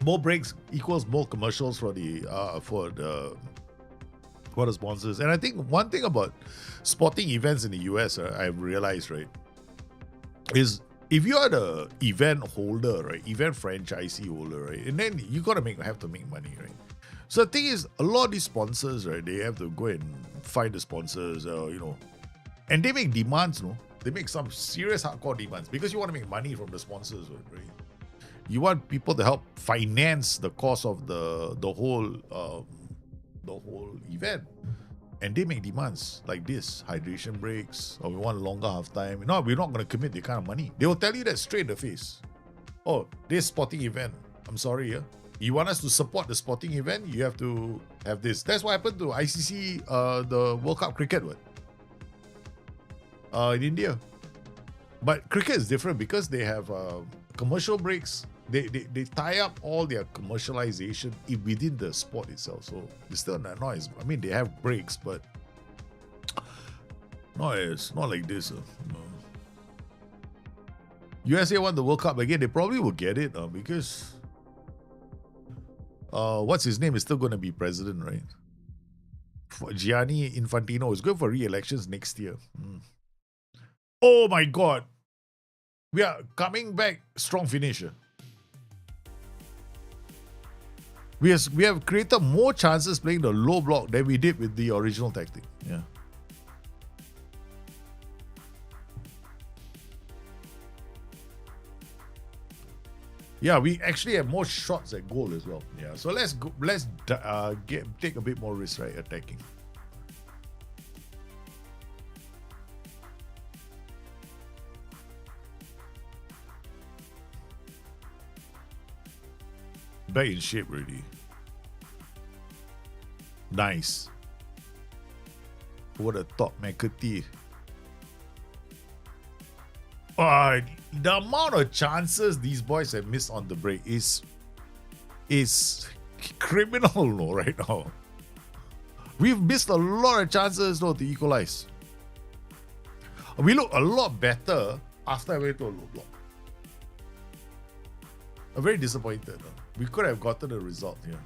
More breaks equals more commercials for the sponsors. And I think one thing about sporting events in the US, I've realized, right, is if you are the event holder, right, event franchisee holder, right, and then you have to make money, right. So the thing is, a lot of these sponsors, right, they have to go and find the sponsors, and they make demands, no. They make some serious hardcore demands because you want to make money from the sponsors, right. You want people to help finance the cost of the whole event. And they make demands like this, hydration breaks, or we want longer halftime. No, we're not going to commit the kind of money. They will tell you that straight in the face. Oh, this sporting event, I'm sorry, yeah. You want us to support the sporting event, you have to have this. That's what happened to ICC, the World Cup cricket, in India. But cricket is different because they have commercial breaks. They tie up all their commercialization within the sport itself. So it's still not as, I mean, they have breaks, but it's not like this. No. USA won the World Cup again. They probably will get it because what's his name is still going to be president, right? Gianni Infantino is going for re-elections next year. Oh my God. We are coming back strong finisher. We have created more chances playing the low block than we did with the original tactic. Yeah. Yeah, we actually have more shots at goal as well. Yeah. So let's take a bit more risk, right? Attacking. Back in shape already. Nice. Over the top, McAtee. The amount of chances these boys have missed on the break is criminal, no, right now. We've missed a lot of chances, though, to equalize. We look a lot better after I went to a low block. I'm very disappointed. We could have gotten a result here.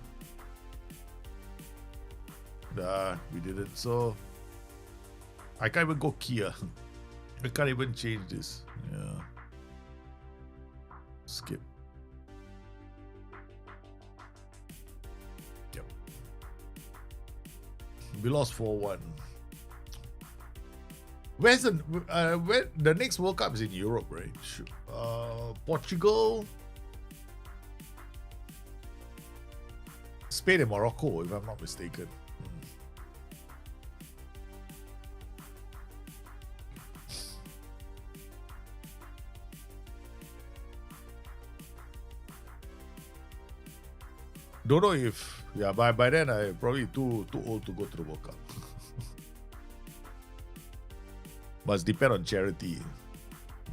We didn't. So I can't even go Kia. I can't even change this. Yeah. Skip. Yep. We lost 4-1. Where the next World Cup is in Europe, right? Portugal, Spain and Morocco, if I'm not mistaken. Don't know if by then I'm probably too old to go to the World Cup. Must depend on charity.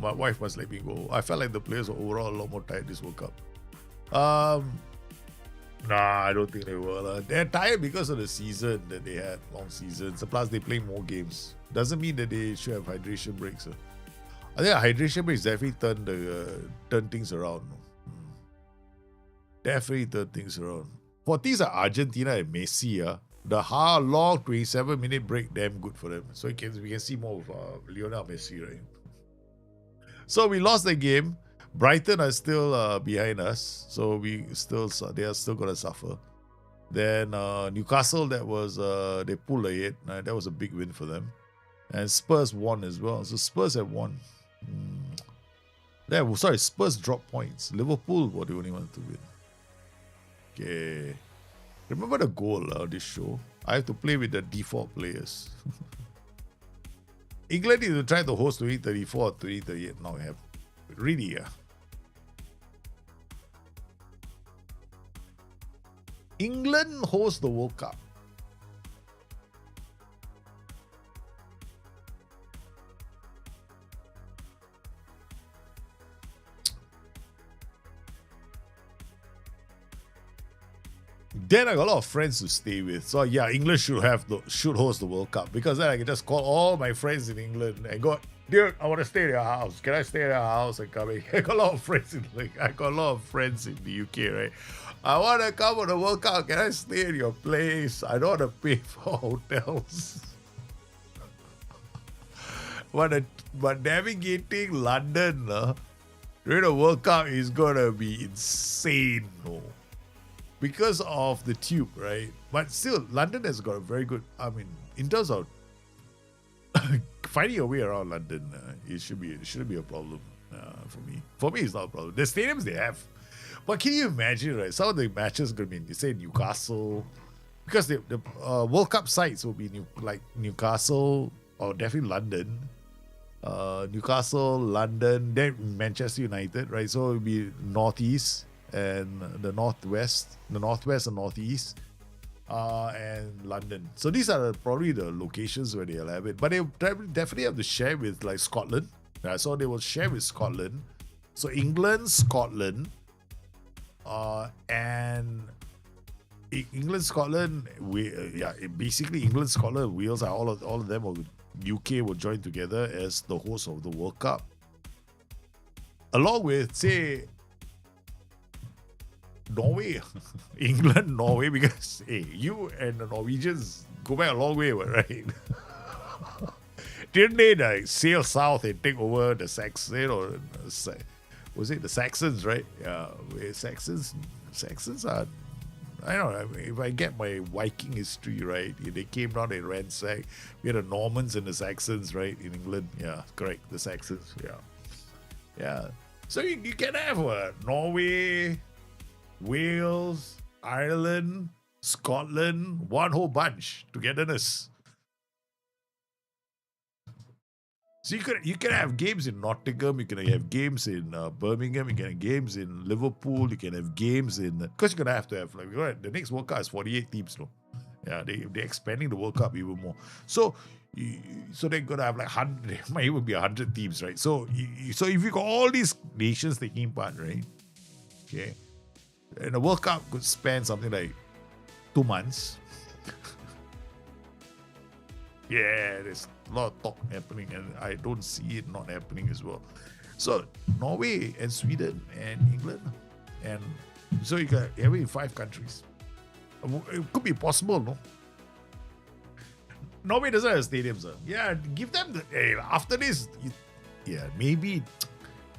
My wife must let me go. I felt like the players were overall a lot more tired this World Cup. Nah, I don't think they were. They're tired because of the season that they had, long seasons. Plus, they play more games. Doesn't mean that they should have hydration breaks. I think hydration breaks definitely turn things around. Definitely turn things around. For teams like Argentina and Messi, the long 27-minute break, damn good for them. So we can see more of Lionel Messi, right? So we lost the game. Brighton are still behind us, so they are still gonna suffer. Then Newcastle, that was they pulled ahead. That was a big win for them, and Spurs won as well. So Spurs have won. Yeah, sorry, Spurs drop points. Liverpool were the only ones to win. Okay. Remember the goal of this show? I have to play with the default players. England is to try to host 2034 or 2038. Now we have. Really, yeah. England hosts the World Cup. Then I got a lot of friends to stay with. So yeah, England should host the World Cup, because then I can just call all my friends in England and go, dude, I want to stay at your house. Can I stay at your house and come in? I got a lot of friends in the UK, right? I want to come on the World Cup. Can I stay at your place? I don't want to pay for hotels. But navigating London during the World Cup is gonna be insane, no? Because of the tube, right? But still, London has got a very good, in terms of finding your way around London, it shouldn't be a problem for me. For me, it's not a problem. The stadiums they have. But can you imagine, right? Some of the matches are going to be, say, Newcastle. Because the World Cup sites will be Newcastle or definitely London. Newcastle, London, then Manchester United, right? So it will be Northeast and the Northwest and Northeast, and London. So these are probably the locations where they'll have it. But they definitely have to share with like Scotland. So they will share with Scotland. So England, Scotland, and England, Scotland, basically England, Scotland, Wales are all of them. UK will join together as the host of the World Cup, along with, say, Norway, England, Norway, because hey, you and the Norwegians go back a long way, right? Didn't they sail south and take over the Saxons, was it the Saxons, right? Yeah, Saxons are, I don't know, if I get my Viking history right, they came down and ransacked. We had the Normans and the Saxons, right, in England. Yeah, correct, the Saxons, yeah. So you can have Norway, Wales, Ireland, Scotland, one whole bunch togetherness. So you can have games in Nottingham, you can have games in Birmingham, you can have games in Liverpool, you can have games in, because you're gonna have to have the next World Cup is 48 teams, no? Yeah, they're expanding the World Cup even more. So they're gonna have 100, there might even be 100 teams, right? So if you got all these nations taking part, right? Okay. And the World Cup could span something like 2 months. Yeah, there's a lot of talk happening, and I don't see it not happening as well. So Norway and Sweden and England, and so you got every 5 countries. It could be possible, no? Norway doesn't have stadiums. Yeah, give them after this. Maybe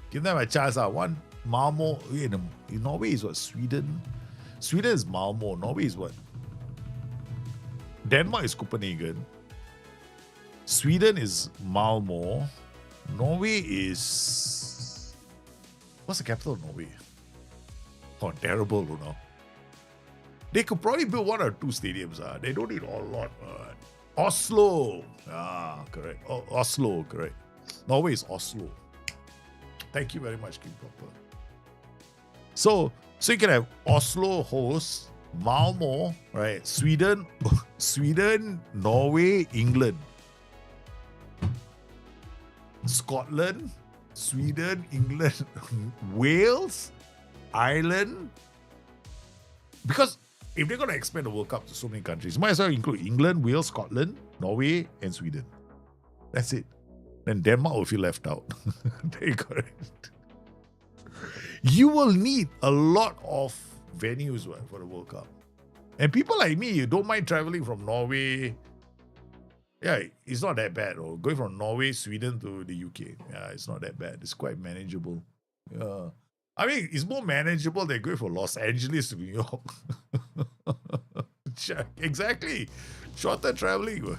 give them a chance. One Malmo. In Norway is what? Sweden. Sweden is Malmo. Norway is what? Denmark is Copenhagen. Sweden is Malmo. Norway is... What's the capital of Norway? Oh, terrible, you know. They could probably build 1 or 2 stadiums. They don't need a lot. Oslo. Correct. Oslo, correct. Norway is Oslo. Thank you very much, King Proper. So you can have Oslo host, Malmo, right? Sweden, Norway, England. Scotland, Sweden, England, Wales, Ireland. Because if they're going to expand the World Cup to so many countries, might as well include England, Wales, Scotland, Norway, and Sweden. That's it. Then Denmark will feel left out. There you go. You will need a lot of venues for the World Cup. And people like me, you don't mind traveling from Norway. Yeah, it's not that bad. Or going from Norway, Sweden to the UK. Yeah, it's not that bad. It's quite manageable. Yeah. I mean, it's more manageable than going from Los Angeles to New York. Exactly. Shorter traveling.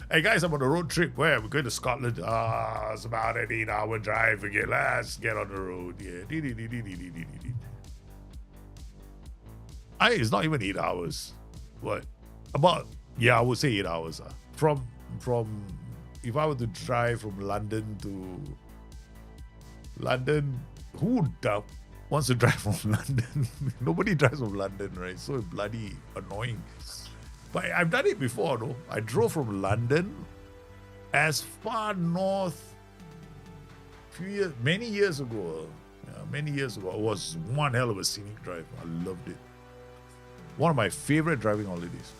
Hey guys, I'm on a road trip. Where? We're going to Scotland. It's about an 8-hour drive again. Let's get on the road. Yeah. It's not even 8 hours. What? About, I would say 8 hours. From if I were to drive from London to London, who wants to drive from London? Nobody drives from London, right? So bloody annoying. But I've done it before, though. I drove from London as far north many years ago. Many years ago. It was one hell of a scenic drive. I loved it. One of my favorite driving holidays.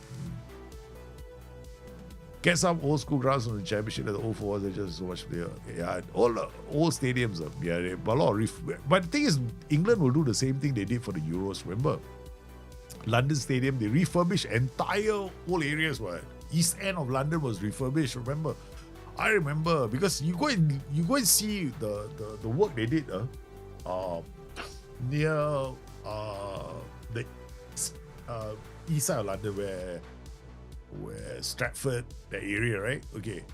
Get some old school grounds from the championship at the old fours. They're just so much there. Yeah, all the old stadiums. Yeah, a lot of but the thing is, England will do the same thing they did for the Euros. Remember, London Stadium, they refurbished entire whole areas. What East End of London was refurbished. Remember, I remember because you go and see the work they did near the east side of London where Stratford, that area, right? Okay,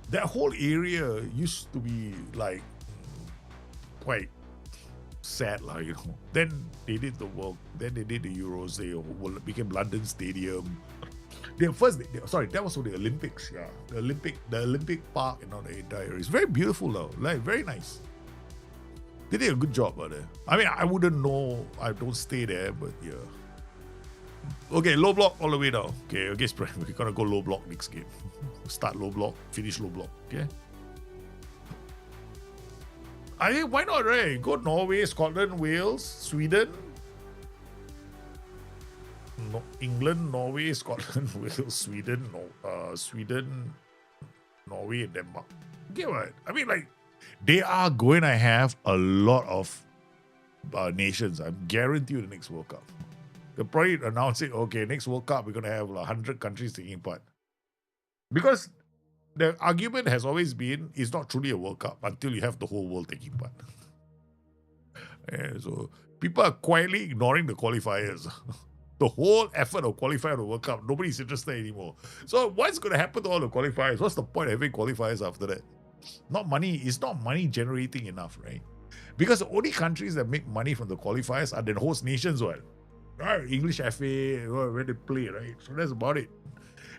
that whole area used to be like quite sad, you know. Then they did the work. Then they did the Euros. They became London Stadium. That was for the Olympics. Yeah, the Olympic Park and all the entire area. It's very beautiful though. Like very nice. They did a good job out there. I mean, I wouldn't know. I don't stay there, but yeah. Okay, low block all the way down. Okay, we're gonna go low block next game. Start low block, finish low block. Okay. I think why not, right? Go Norway, Scotland, Wales, Sweden. No, England, Norway, Scotland, Wales, Sweden, Sweden, Norway, and Denmark. Okay, right? I mean, like, they are going to have a lot of nations. I guarantee you the next World Cup. They'll probably announce it, okay, next World Cup, we're going to have 100 countries taking part. Because the argument has always been, it's not truly a World Cup until you have the whole world taking part. And so people are quietly ignoring the qualifiers. The whole effort of qualifying the World Cup, nobody's interested anymore. So what's going to happen to all the qualifiers? What's the point of having qualifiers after that? It's not money generating enough, right? Because the only countries that make money from the qualifiers are the host nations, right? English FA, where they play, right? So that's about it.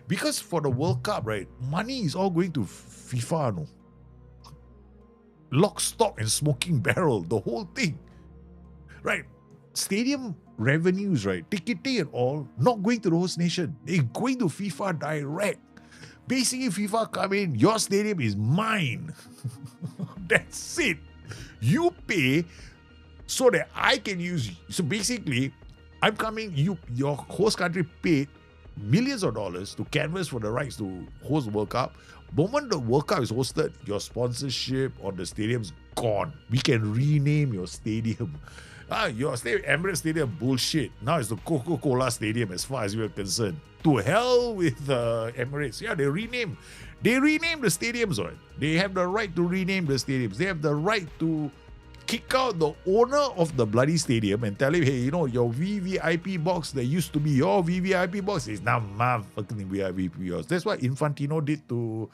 Because for the World Cup, right, money is all going to FIFA, no? Lock, stock, and smoking barrel, the whole thing. Right? Stadium revenues, right? Ticketing and all, not going to the host nation. They're going to FIFA direct. Basically, FIFA come in, your stadium is mine. That's it. You pay so that I can use. So basically, I'm coming, your host country paid millions of dollars to canvas for the rights to host the World Cup. Moment the World Cup is hosted, your sponsorship on the stadium's gone. We can rename your stadium. Your stadium, Emirates Stadium, bullshit. Now it's the Coca-Cola Stadium as far as we're concerned. To hell with Emirates. Yeah, they renamed the stadiums, right? They have the right to rename the stadiums. They have the right to kick out the owner of the bloody stadium and tell him, hey, you know, your VVIP box that used to be your VVIP box is now my fucking VVIP box. That's what Infantino did to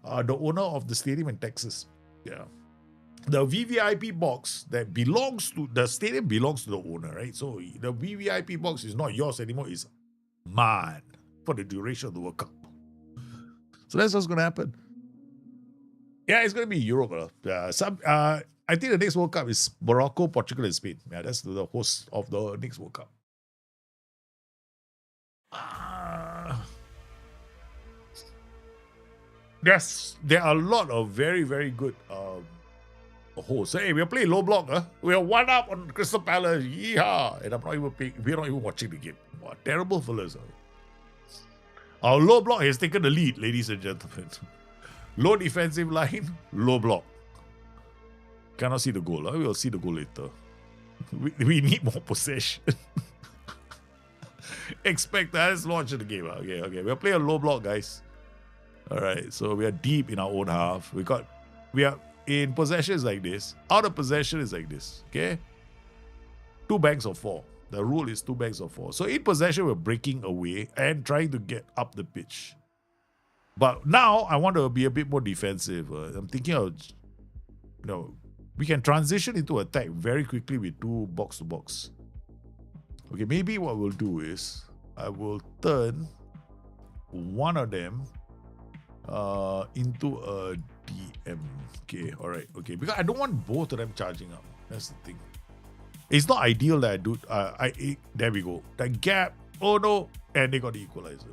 the owner of the stadium in Texas. Yeah. The VVIP box that belongs to the stadium belongs to the owner, right? So the VVIP box is not yours anymore, it's mine for the duration of the World Cup. So that's what's going to happen. Yeah, it's going to be Europe. I think the next World Cup is Morocco, Portugal, and Spain. Yeah, that's the host of the next World Cup. There are a lot of very, very good hosts. Hey, we're playing low block. We're one up on Crystal Palace. Yeehaw! And we're not even watching the game. What terrible fellas. Our low block has taken the lead, ladies and gentlemen. Low defensive line, low block. Cannot see the goal. We'll see the goal later. We need more possession. Expect that. Let's launch the game. Okay. We'll play a low block, guys. All right. So we are deep in our own half. We are in possessions like this. Out of possession is like this. Okay. 2 banks of 4. The rule is 2 banks of 4. So in possession, we're breaking away and trying to get up the pitch. But now I want to be a bit more defensive. I'm thinking of, we can transition into attack very quickly with 2 box-to-box. Okay, maybe what we'll do is I will turn one of them into a DM. Okay, all right. Okay, because I don't want both of them charging up. That's the thing. It's not ideal that I do. There we go. That gap. Oh no, and they got the equalizer.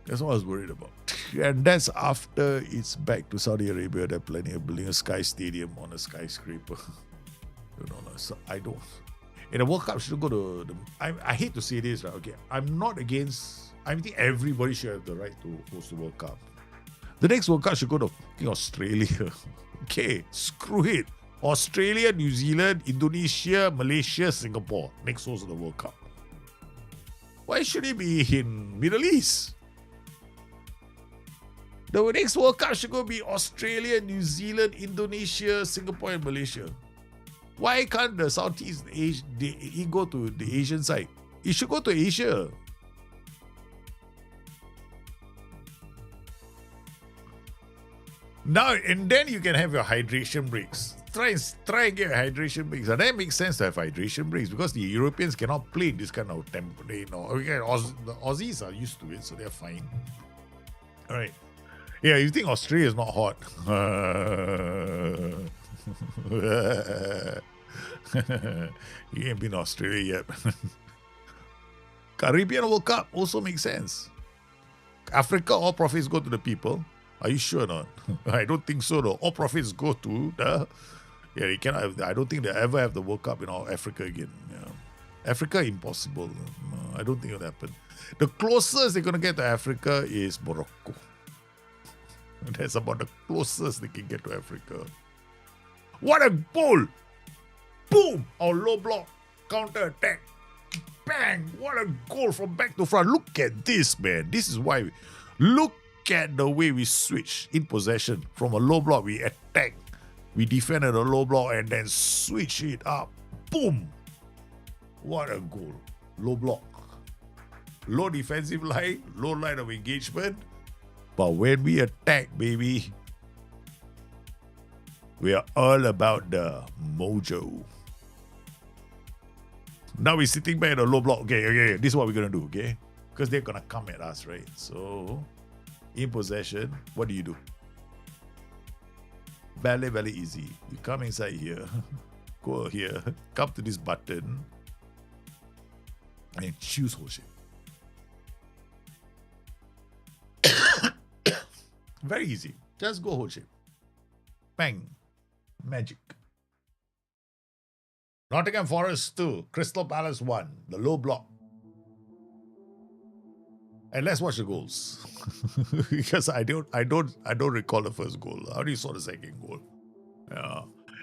That's what I was worried about. And that's after it's back to Saudi Arabia. They're planning on building a sky stadium on a skyscraper. So I don't. In the World Cup, should go to the. I hate to say this, right? Okay, I'm not against. I think everybody should have the right to host the World Cup. The next World Cup should go to Australia. Okay, screw it. Australia, New Zealand, Indonesia, Malaysia, Singapore. Next host of the World Cup. Why should it be in Middle East? The next World Cup should go be Australia, New Zealand, Indonesia, Singapore, and Malaysia. Why can't the Southeast Asia go to the Asian side? It should go to Asia. Now and then you can have your hydration breaks. Try and get hydration breaks. And that makes sense to have hydration breaks because the Europeans cannot play this kind of temperature. The Aussies are used to it, so they're fine. All right. Yeah, you think Australia is not hot? You ain't been to Australia yet. Caribbean World Cup also makes sense. Africa, all profits go to the people. Are you sure or not? I don't think so, though. All profits go to the... Yeah, they cannot have, I don't think they'll ever have the World Cup in Africa again. Yeah. Africa, impossible. No, I don't think it'll happen. The closest they're going to get to Africa is Morocco. That's about the closest they can get to Africa. What a goal! Boom! Our low block counter attack. Bang! What a goal from back to front. Look at this, man. This is why. Look at the way we switch in possession. From a low block, we attack. We defend at a low block and then switch it up. Boom! What a goal. Low block. Low defensive line. Low line of engagement. But when we attack, baby, we are all about the mojo. Now we're sitting back at a low block. Okay, this is what we're going to do, okay? Because they're going to come at us, right? So, in possession, what do? Very easy. You come inside here, go here, come to this button, and choose whole shape. Very easy. Just go whole shape. Bang. Magic. Nottingham Forest 2, Crystal Palace 1, the low block. And let's watch the goals. Because I don't recall the first goal. I only saw the second goal. Yeah.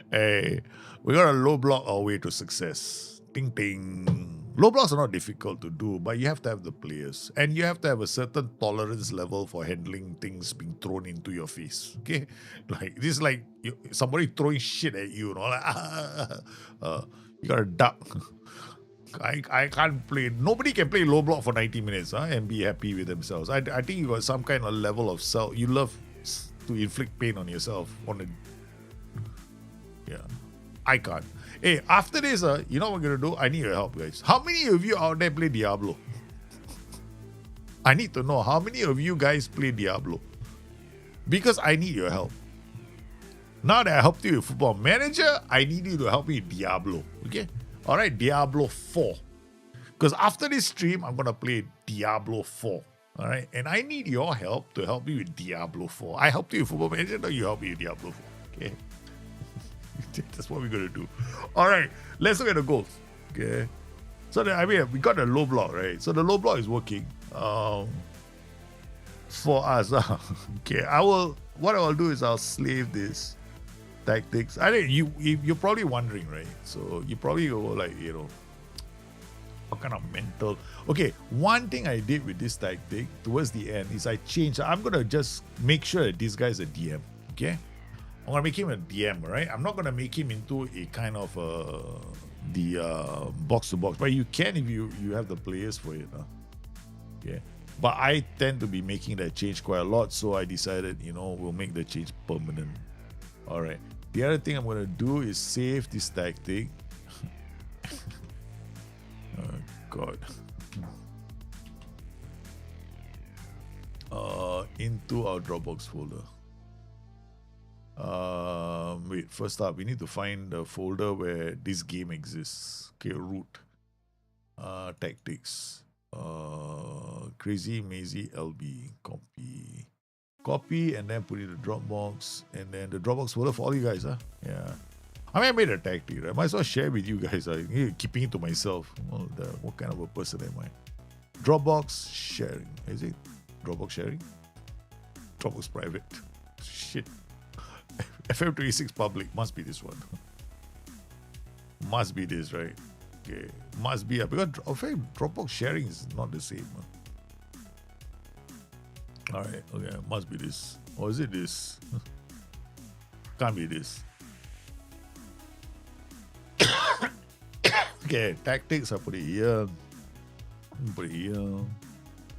Hey, we got a low block our way to success. Ting ting. Low blocks are not difficult to do, but you have to have the players. And you have to have a certain tolerance level for handling things being thrown into your face. Okay? Like, this is like somebody throwing shit at you, you gotta duck. I can't play. Nobody can play low block for 90 minutes and be happy with themselves. I think you got some kind of level of self. You love to inflict pain on yourself. Yeah. I can't. Hey, after this, you know what we're going to do? I need your help, guys. How many of you out there play Diablo? I need to know how many of you guys play Diablo. Because I need your help. Now that I helped you with Football Manager, I need you to help me with Diablo. Okay? Alright, Diablo 4. Because after this stream, I'm going to play Diablo 4. Alright? And I need your help to help me with Diablo 4. I helped you with Football Manager, now you help me with Diablo 4. Okay? That's what we're going to do. Alright, let's look at the goals. Okay? So, we got the low block, right? So, the low block is working. For us. Okay, what I will do is I'll slave this tactics. I think you're probably wondering, right? So you probably go like, what kind of mental... Okay, one thing I did with this tactic towards the end is I changed. I'm going to just make sure that this guy's a DM, okay? I'm going to make him a DM, right? I'm not going to make him into a kind of the box-to-box. But you can if you have the players for it. Okay. But I tend to be making that change quite a lot, so I decided, we'll make the change permanent. All right. The other thing I'm going to do is save this tactic. Oh, God. Into our Dropbox folder. Wait, first up, we need to find the folder where this game exists. Okay, root. Tactics. Crazy Mazy LB. Copy and then put it in the Dropbox. And then the Dropbox folder for all you guys, huh? Yeah. I mean, I made a tactic, right? Might as well share with you guys. Keeping it to myself. What kind of a person am I? Dropbox sharing. Is it? Dropbox sharing? Dropbox private. Shit. FM26 public. Must be this one. Must be this, right? Okay. Must be. Because Dropbox sharing is not the same. Alright. Okay. Must be this. Or is it this? Can't be this. Okay. Tactics. I put it here. Put it here.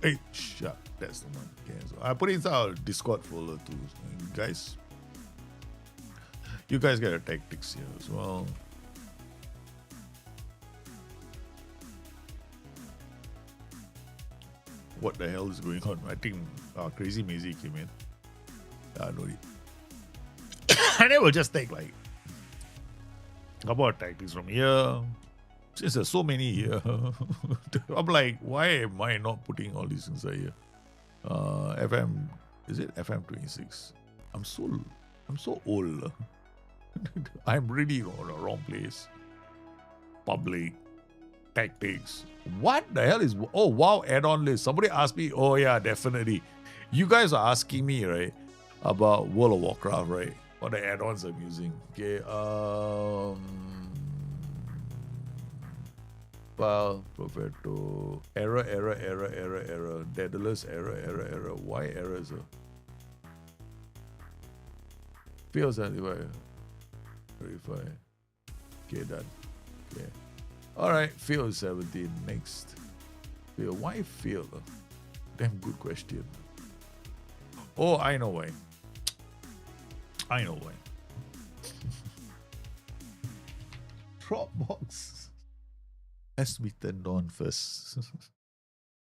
Hey, shut. That's the one. Okay, so I put it inside our Discord folder too. So you guys get a tactics here as well. What the hell is going on? I think Crazy Mazy came in. No need. And then we'll just take like a couple of tactics from here. Since there's so many here, I'm like, why am I not putting all these inside here? Is it FM26? I'm so old. I'm really in the wrong place. Public tactics. What the hell is? Oh wow, add-on list. Somebody asked me. Oh yeah, definitely. You guys are asking me, right, about World of Warcraft, right? What the add-ons I'm using? Okay. File, Profeto, error, Daedalus, error. Why errors? Fails verify. Okay, done. Okay. Alright, fail 17. Next. Fail. Why fail? Damn good question. Oh, I know why. Dropbox has to be turned on first.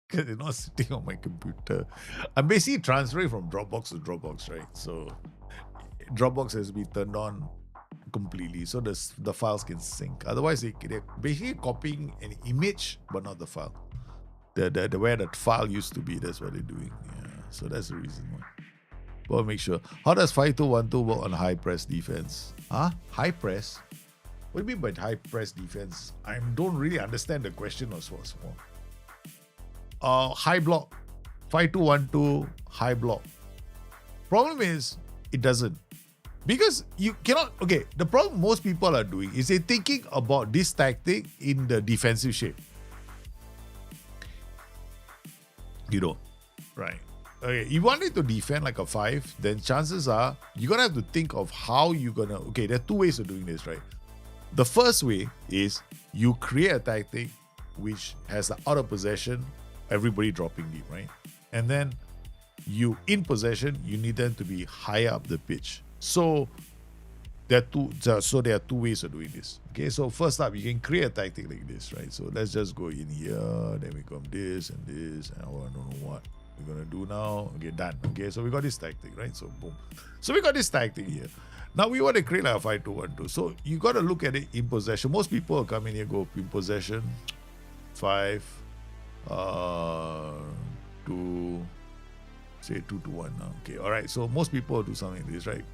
Because it's not sitting on my computer. I'm basically transferring from Dropbox to Dropbox, right? So Dropbox has to be turned on completely so the files can sync. Otherwise, they're basically copying an image, but not the file. The where that file used to be, that's what they're doing. Yeah. So that's the reason why. But make sure. How does 5212 work on high press defense? Huh? High press? What do you mean by high press defense? I don't really understand the question or so small. High block. 5212 high block. Problem is, it doesn't. Because you cannot, okay, the problem most people are doing is they're thinking about this tactic in the defensive shape. You don't. Right. Okay, you wanted to defend like a 5, then chances are you're going to have to think of how you're going to, okay, there are two ways of doing this, right? The first way is you create a tactic which has the out of possession, everybody dropping deep, right? And then you in possession, you need them to be higher up the pitch. So there are two ways of doing this. Okay, so first up, you can create a tactic like this, right? So let's just go in here, then we come this and this, and I don't know what we're gonna do now. Okay, done. Okay, so we got this tactic, right? So boom. So we got this tactic here. Now we want to create like a 5-2-1-2. So you got to look at it in possession. Most people come in here, go in possession, 5, 2, say 2-2-1 now. Okay, all right. So most people do something like this, right?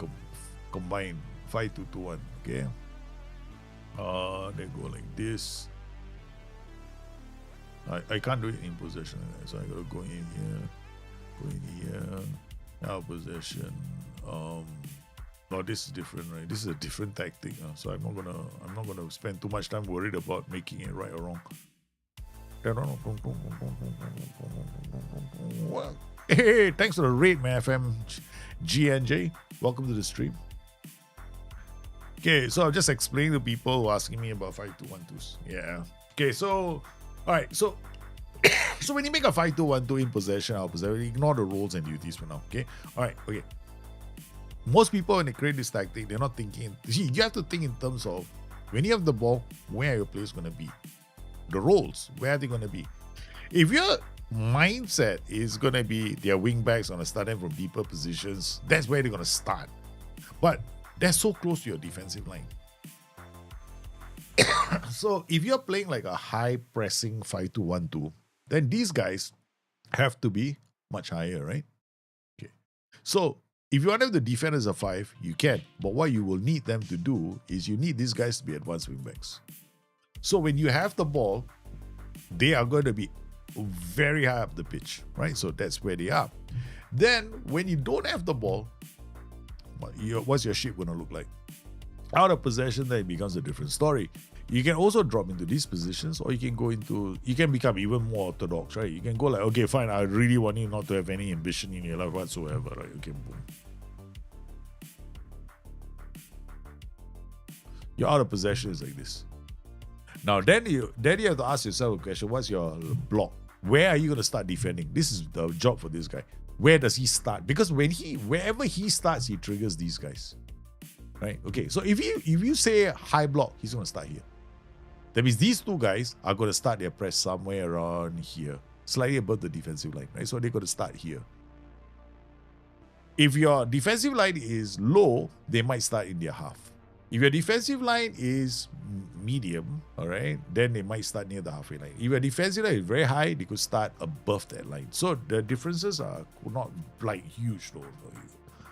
Combine 5-2-2-1. Okay. They go like this. I can't do it in possession, so I gotta go in here, now possession. No, this is different, right? This is a different tactic, so I'm not gonna spend too much time worried about making it right or wrong. Hey, thanks for the raid, man. FMGNJ, welcome to the stream. Okay, so I'm just explaining to people who are asking me about 5-2-1-2s. Yeah. Okay, so all right, so So when you make a 5-2-1-2 in possession, out of possession, ignore the roles and duties for now. Okay. All right. Okay. Most people, when they create this tactic, they're not thinking. See, you have to think in terms of when you have the ball, where are your players going to be? The roles, where are they going to be? If your mindset is going to be their wing backs going to start them from deeper positions, that's where they're going to start. But they're so close to your defensive line. So if you're playing like a high pressing 5-2-1-2, then these guys have to be much higher, right? Okay. So if you want them to defend as a 5, you can. But what you will need them to do is you need these guys to be advanced wing backs. So when you have the ball, they are going to be very high up the pitch, right? So that's where they are. Then when you don't have the ball, what's your shape going to look like? Out of possession, then it becomes a different story. You can also drop into these positions, or you can become even more orthodox, right? You can go like, okay, fine, I really want you not to have any ambition in your life whatsoever, right? Okay, boom. Your out of possession is like this. Now, then you have to ask yourself a question: what's your block? Where are you going to start defending? This is the job for this guy. Where does he start? Because wherever he starts, he triggers these guys, right? Okay, so if you say high block, he's going to start here. That means these two guys are going to start their press somewhere around here, slightly above the defensive line, right? So they're going to start here. If your defensive line is low, they might start in their half. If your defensive line is medium, all right, then they might start near the halfway line. If your defensive line is very high, they could start above that line. So the differences are not like huge though.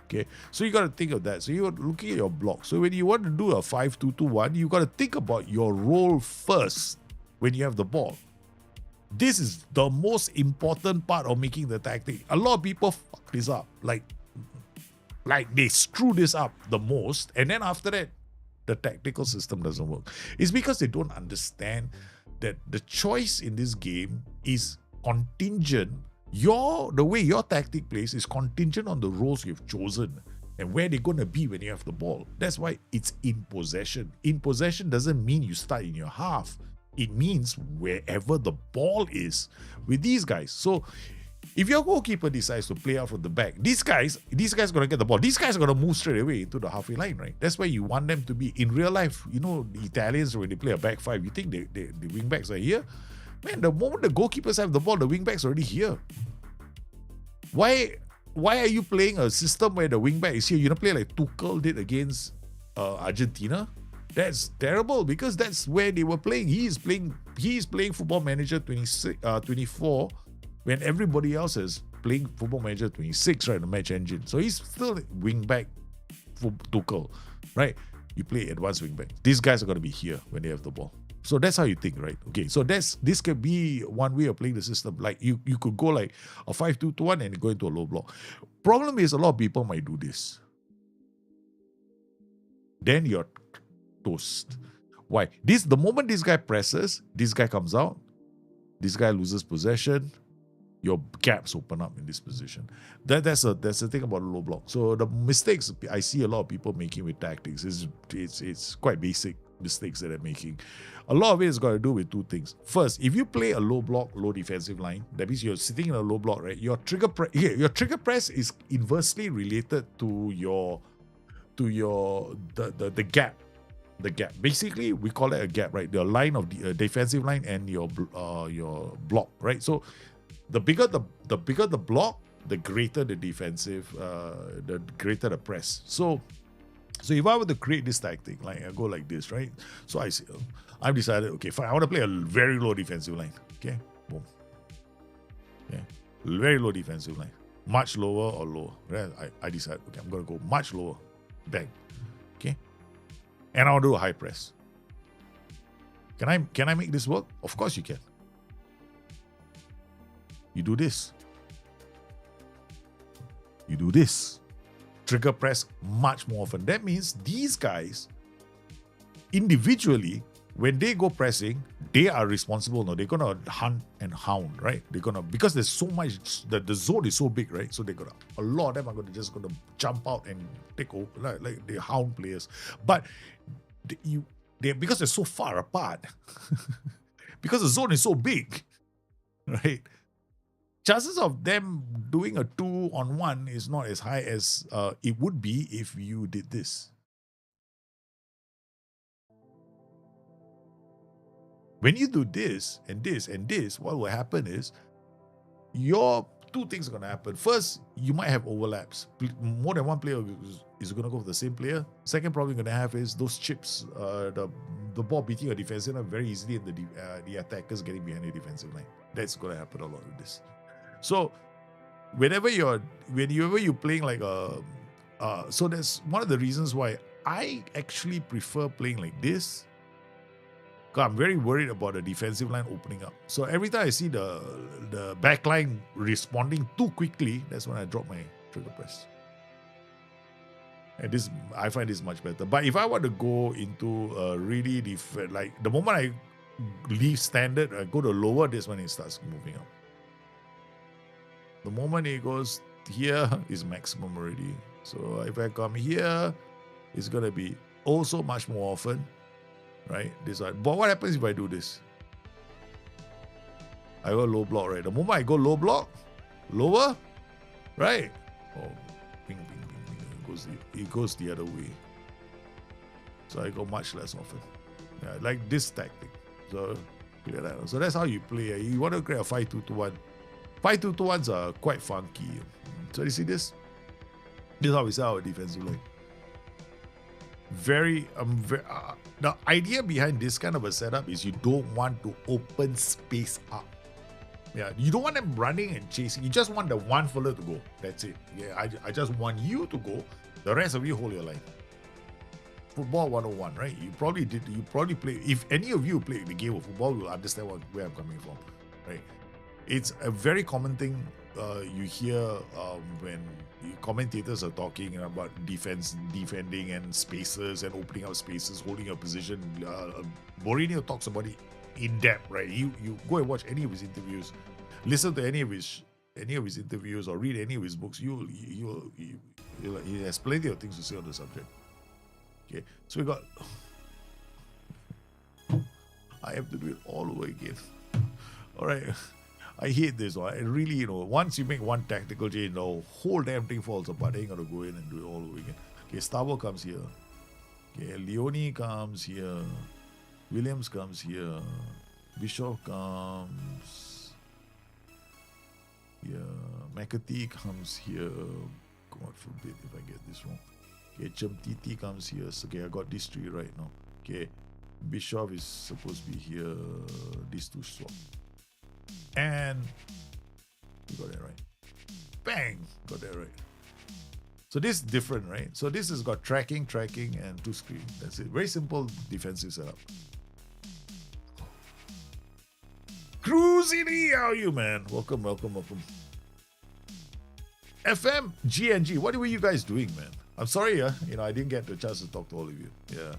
Okay, so you got to think of that. So you're looking at your block. So when you want to do a 5-2-2-1, you got to think about your role first when you have the ball. This is the most important part of making the tactic. A lot of people fuck this up. Like they screw this up the most, and then after that, the tactical system doesn't work. It's because they don't understand that the choice in this game is contingent. The way your tactic plays is contingent on the roles you've chosen and where they're going to be when you have the ball. That's why it's in possession. In possession doesn't mean you start in your half. It means wherever the ball is with these guys. So if your goalkeeper decides to play out from the back, these guys are going to get the ball. These guys are going to move straight away into the halfway line, right? That's where you want them to be. In real life, you know, the Italians, when they play a back five, you think the wing backs are here? Man, the moment the goalkeepers have the ball, the wing backs are already here. Why are you playing a system where the wing back is here? You don't play like Tuchel did against Argentina? That's terrible because that's where they were playing. He is playing Football Manager 24 when everybody else is playing Football Manager 26, right? The match engine. So he's still wing back for Tuchel, right? You play advanced wing back. These guys are going to be here when they have the ball. So that's how you think, right? Okay, so this could be one way of playing the system. Like you could go like a 5-2-1 and go into a low block. Problem is a lot of people might do this. Then you're toast. Why? The moment this guy presses, this guy comes out, this guy loses possession, your gaps open up in this position. That's the thing about a low block. So the mistakes I see a lot of people making with tactics it's quite basic mistakes that they're making. A lot of it has got to do with two things. First, if you play a low block, low defensive line, that means you're sitting in a low block, right? Your trigger press is inversely related to the gap. The gap. Basically, we call it a gap, right? The line of the defensive line and your block, right? So the bigger the block, the greater the defensive, the greater the press. So if I were to create this tactic, like I go like this, right? So I've decided, okay, fine, I want to play a very low defensive line. Okay, boom. Yeah, very low defensive line. Much lower or lower. Right? I decide, okay, I'm going to go much lower. Bang. Okay. And I'll do a high press. Can I make this work? Of course you can. You do this. You do this. Trigger press much more often. That means these guys, individually, when they go pressing, they are responsible. No, they're gonna hunt and hound, right? Because there's so much. The zone is so big, right? So a lot of them are gonna jump out and take over, like they hound players. But because they're so far apart, because the zone is so big, right? chances of them doing a 2-on-1 is not as high as it would be if you did this. When you do this and this and this, what will happen is your two things are going to happen. First, you might have overlaps. More than one player is going to go for the same player. Second problem you're going to have is those chips, the ball beating your defensive line very easily, and the attackers getting behind your defensive line. That's going to happen a lot with this. So whenever you're playing like so that's one of the reasons why I actually prefer playing like this. I'm very worried about the defensive line opening up. So every time I see the back line responding too quickly, that's when I drop my trigger press. And this, I find this much better. But if I want to go into really like the moment I leave standard, I go to lower, this when it starts moving up. The moment it goes here is maximum already. So if I come here, it's going to be also much more often. Right, this one. But what happens if I do this? I go low block, right? The moment I go low block, lower, right? Oh, ping, ping, ping, ping. It goes the other way. So I go much less often. Yeah, like this tactic. So clear that. So that's how you play. You want to create a 5-2-2-1. 5-2-2-1s are quite funky. So you see this? This is how we set our defensive line. The idea behind this kind of a setup is you don't want to open space up. Yeah, you don't want them running and chasing. You just want the one fella to go. That's it. Yeah, I just want you to go. The rest of you hold your line. Football 101, right? You probably play. If any of you play the game of football, you'll understand where I'm coming from, right? It's a very common thing you hear when commentators are talking about defending and spaces and opening up spaces, holding your position. Mourinho talks about it in depth, right? You go and watch any of his interviews, listen to any of his interviews, or read any of his books. He has plenty of things to say on the subject. Okay, so we got. I have to do it all over again. All right. I hate this one. I really, once you make one tactical change, the whole damn thing falls apart. They ain't got to go in and do it all over again. Okay, Stavo comes here. Okay, Leone comes here. Williams comes here. Bischoff comes here. McAtee comes here. God forbid if I get this wrong. Okay, Chumtiti comes here. So, okay, I got these three right now. Okay, Bischoff is supposed to be here. These two swap. And you got that right. Bang! Got that right. So this is different, right? So this has got tracking, and two screen. That's it. Very simple defensive setup. Cruising, how are you, man? Welcome. FM, GNG, what were you guys doing, man? I'm sorry, I didn't get the chance to talk to all of you. Yeah.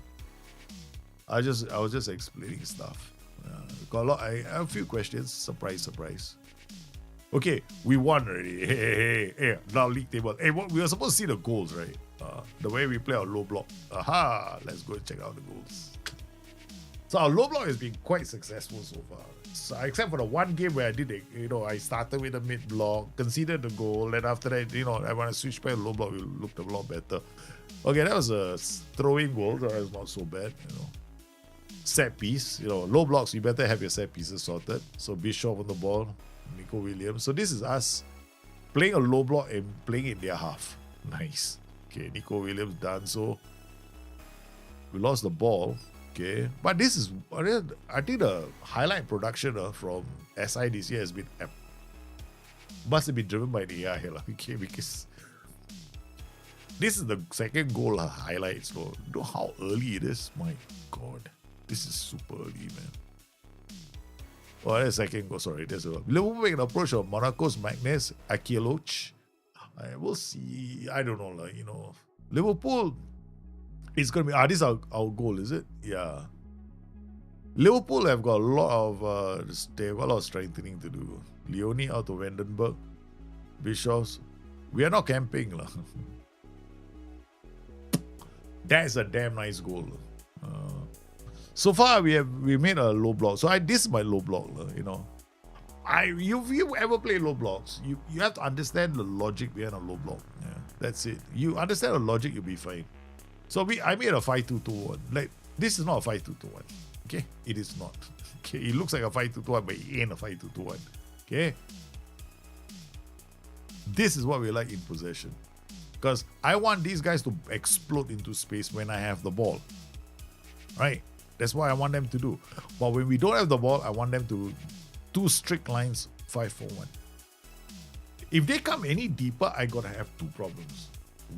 I was just explaining stuff. Got I have a few questions. Surprise. Okay, we won already. Hey. Now league table. Hey, we were supposed to see the goals, right? The way we play our low block. Aha! Let's go and check out the goals. So our low block has been quite successful so far. So, except for the one game where I did it, I started with a mid block, conceded the goal, and after that, when I switched back to low block, it looked a lot better. Okay, that was a throwing goal. That was not so bad, Set piece, low blocks, you better have your set pieces sorted. So Bischoff on the ball, Nico Williams. So this is us playing a low block and playing it their half. Nice. Okay, Nico Williams done so. We lost the ball. Okay, but this is, I think the highlight production from SI this year has been, must have been driven by the AI, okay, because this is the second goal highlight. So you know how early it is? My God. This is super early, man. Oh, that's a second goal. Sorry, there's a Liverpool make an approach of Monaco's Magnus Akieloch. We'll see. I don't know, Liverpool is going to be. This is our goal, is it? Yeah. Liverpool have got a lot of strengthening to do. Leone out to Vandenberg, Bischoffs. We are not camping, That's a damn nice goal. So far, we made a low block. So this is my low block, you ever play low blocks, you have to understand the logic behind a low block. Yeah, that's it. You understand the logic, you'll be fine. So I made a 5-2-2-1. Like, this is not a 5-2-2-1. Okay, it is not. Okay, it looks like a 5-2-2-1, but it ain't a 5-2-2-1. Okay, this is what we like in possession, because I want these guys to explode into space when I have the ball. Right? That's what I want them to do. But when we don't have the ball, I want them to two strict lines, 5-4-1. If they come any deeper, I gotta have two problems.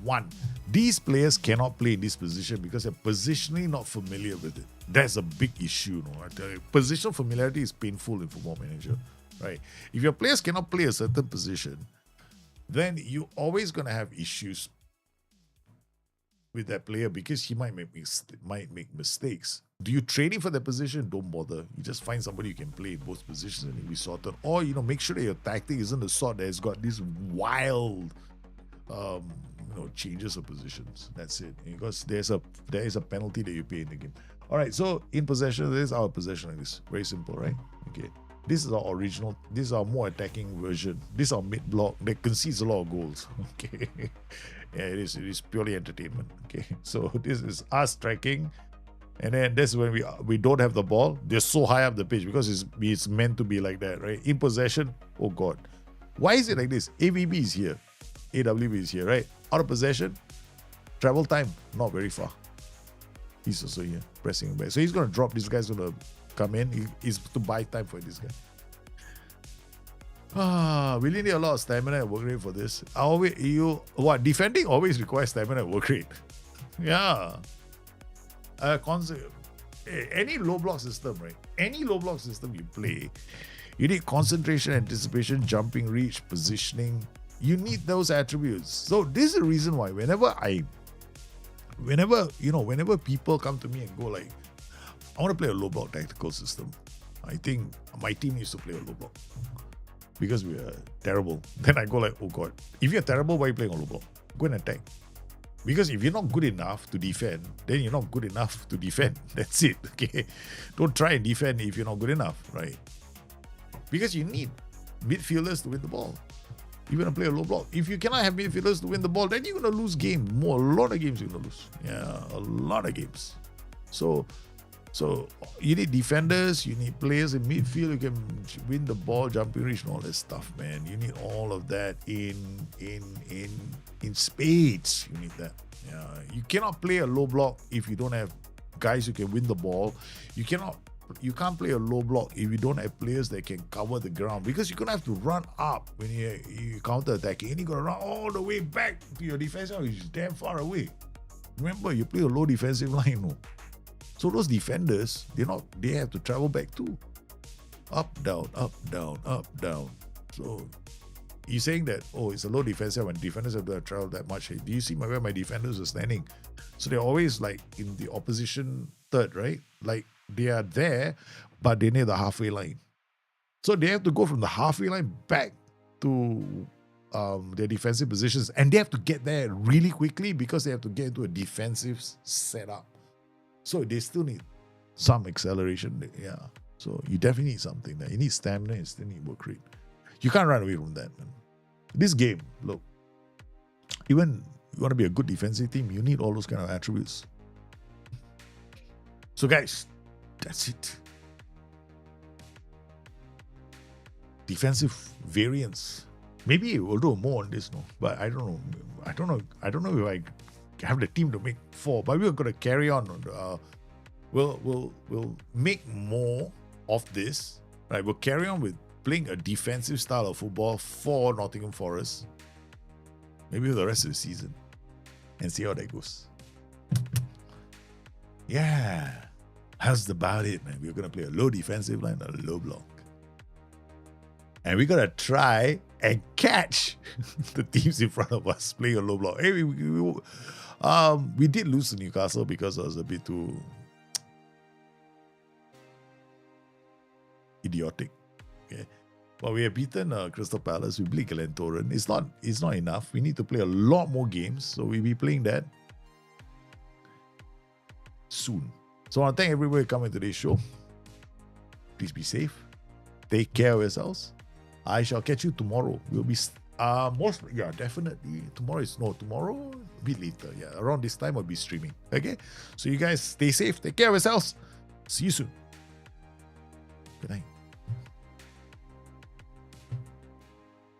One, these players cannot play in this position because they're positionally not familiar with it. That's a big issue. I tell you, positional familiarity is painful in Football Manager. Right? If your players cannot play a certain position, then you're always gonna have issues with that player because he might make mistakes. Do you train him for that position? Don't bother. You just find somebody you can play in both positions and it'll be sorted. Or, make sure that your tactic isn't the sort that has got these wild changes of positions. That's it. Because there is a penalty that you pay in the game. All right, so in possession, this is our possession like this. Very simple, right? Okay. This is our original, this is our more attacking version. This is our mid block that concedes a lot of goals. Okay. Yeah, it is purely entertainment. Okay. So this is us striking. And then that's when we don't have the ball. They're so high up the pitch because it's meant to be like that, right? In possession, oh God. Why is it like this? AVB is here. AWB is here, right? Out of possession, travel time, not very far. He's also here, pressing him back. So he's going to drop. This guy's going to come in. He's to buy time for this guy. We need a lot of stamina and work rate for this. Defending always requires stamina and work rate. Yeah. Any low block system, right? Any low block system you play, you need concentration, anticipation, jumping, reach, positioning. You need those attributes. So this is the reason why whenever people come to me and go like, I want to play a low block tactical system, I think my team needs to play a low block because we are terrible. Then I go like, oh God, if you're terrible, why are you playing a low block? Go and attack. Because if you're not good enough to defend, then you're not good enough to defend. That's it. Okay. Don't try and defend if you're not good enough, right? Because you need midfielders to win the ball. You're going to play a low block. If you cannot have midfielders to win the ball, then you're going to lose games. A lot of games you're going to lose. Yeah, a lot of games. So you need defenders, you need players in midfield who can win the ball, jumping reach, and all that stuff, man. You need all of that in spades. You need that. Yeah, you cannot play a low block if you don't have guys who can win the ball. You can't play a low block if you don't have players that can cover the ground, because you're gonna have to run up when you counter attacking, and you're gonna run all the way back to your defense line, which is damn far away. Remember, you play a low defensive line, no? So those defenders, they have to travel back too. Up, down, up, down, up, down. So you're saying that, it's a low defensive when defenders have to travel that much. Do you see where my defenders are standing? So they're always like in the opposition third, right? Like they are there, but they're near the halfway line. So they have to go from the halfway line back to their defensive positions, and they have to get there really quickly because they have to get into a defensive setup. So they still need some acceleration. Yeah. So you definitely need something there. You need stamina, you still need work rate. You can't run away from that, man. This game, look, even you want to be a good defensive team, you need all those kind of attributes. So guys, that's it. Defensive variance. Maybe we'll do more on this, no? But I don't know. I don't know if I have the team to make 4, but we're going to carry on. We'll make more of this, right? We'll carry on with playing a defensive style of football for Nottingham Forest, maybe for the rest of the season, and see how that goes. Yeah, that's about it, man. We're going to play a low defensive line, a low block. And we're going to try and catch the teams in front of us playing a low block. Hey, we did lose to Newcastle because I was a bit too idiotic. Okay, but we have beaten Crystal Palace. We beat Glentoran. It's not enough. We need to play a lot more games. So we'll be playing that soon. So I want to thank everybody coming to today's show. Please be safe. Take care of yourselves. I shall catch you tomorrow. We'll be definitely tomorrow a bit later. Yeah, around this time I'll be streaming. Okay, so you guys stay safe, take care of yourselves. See you soon. Good night.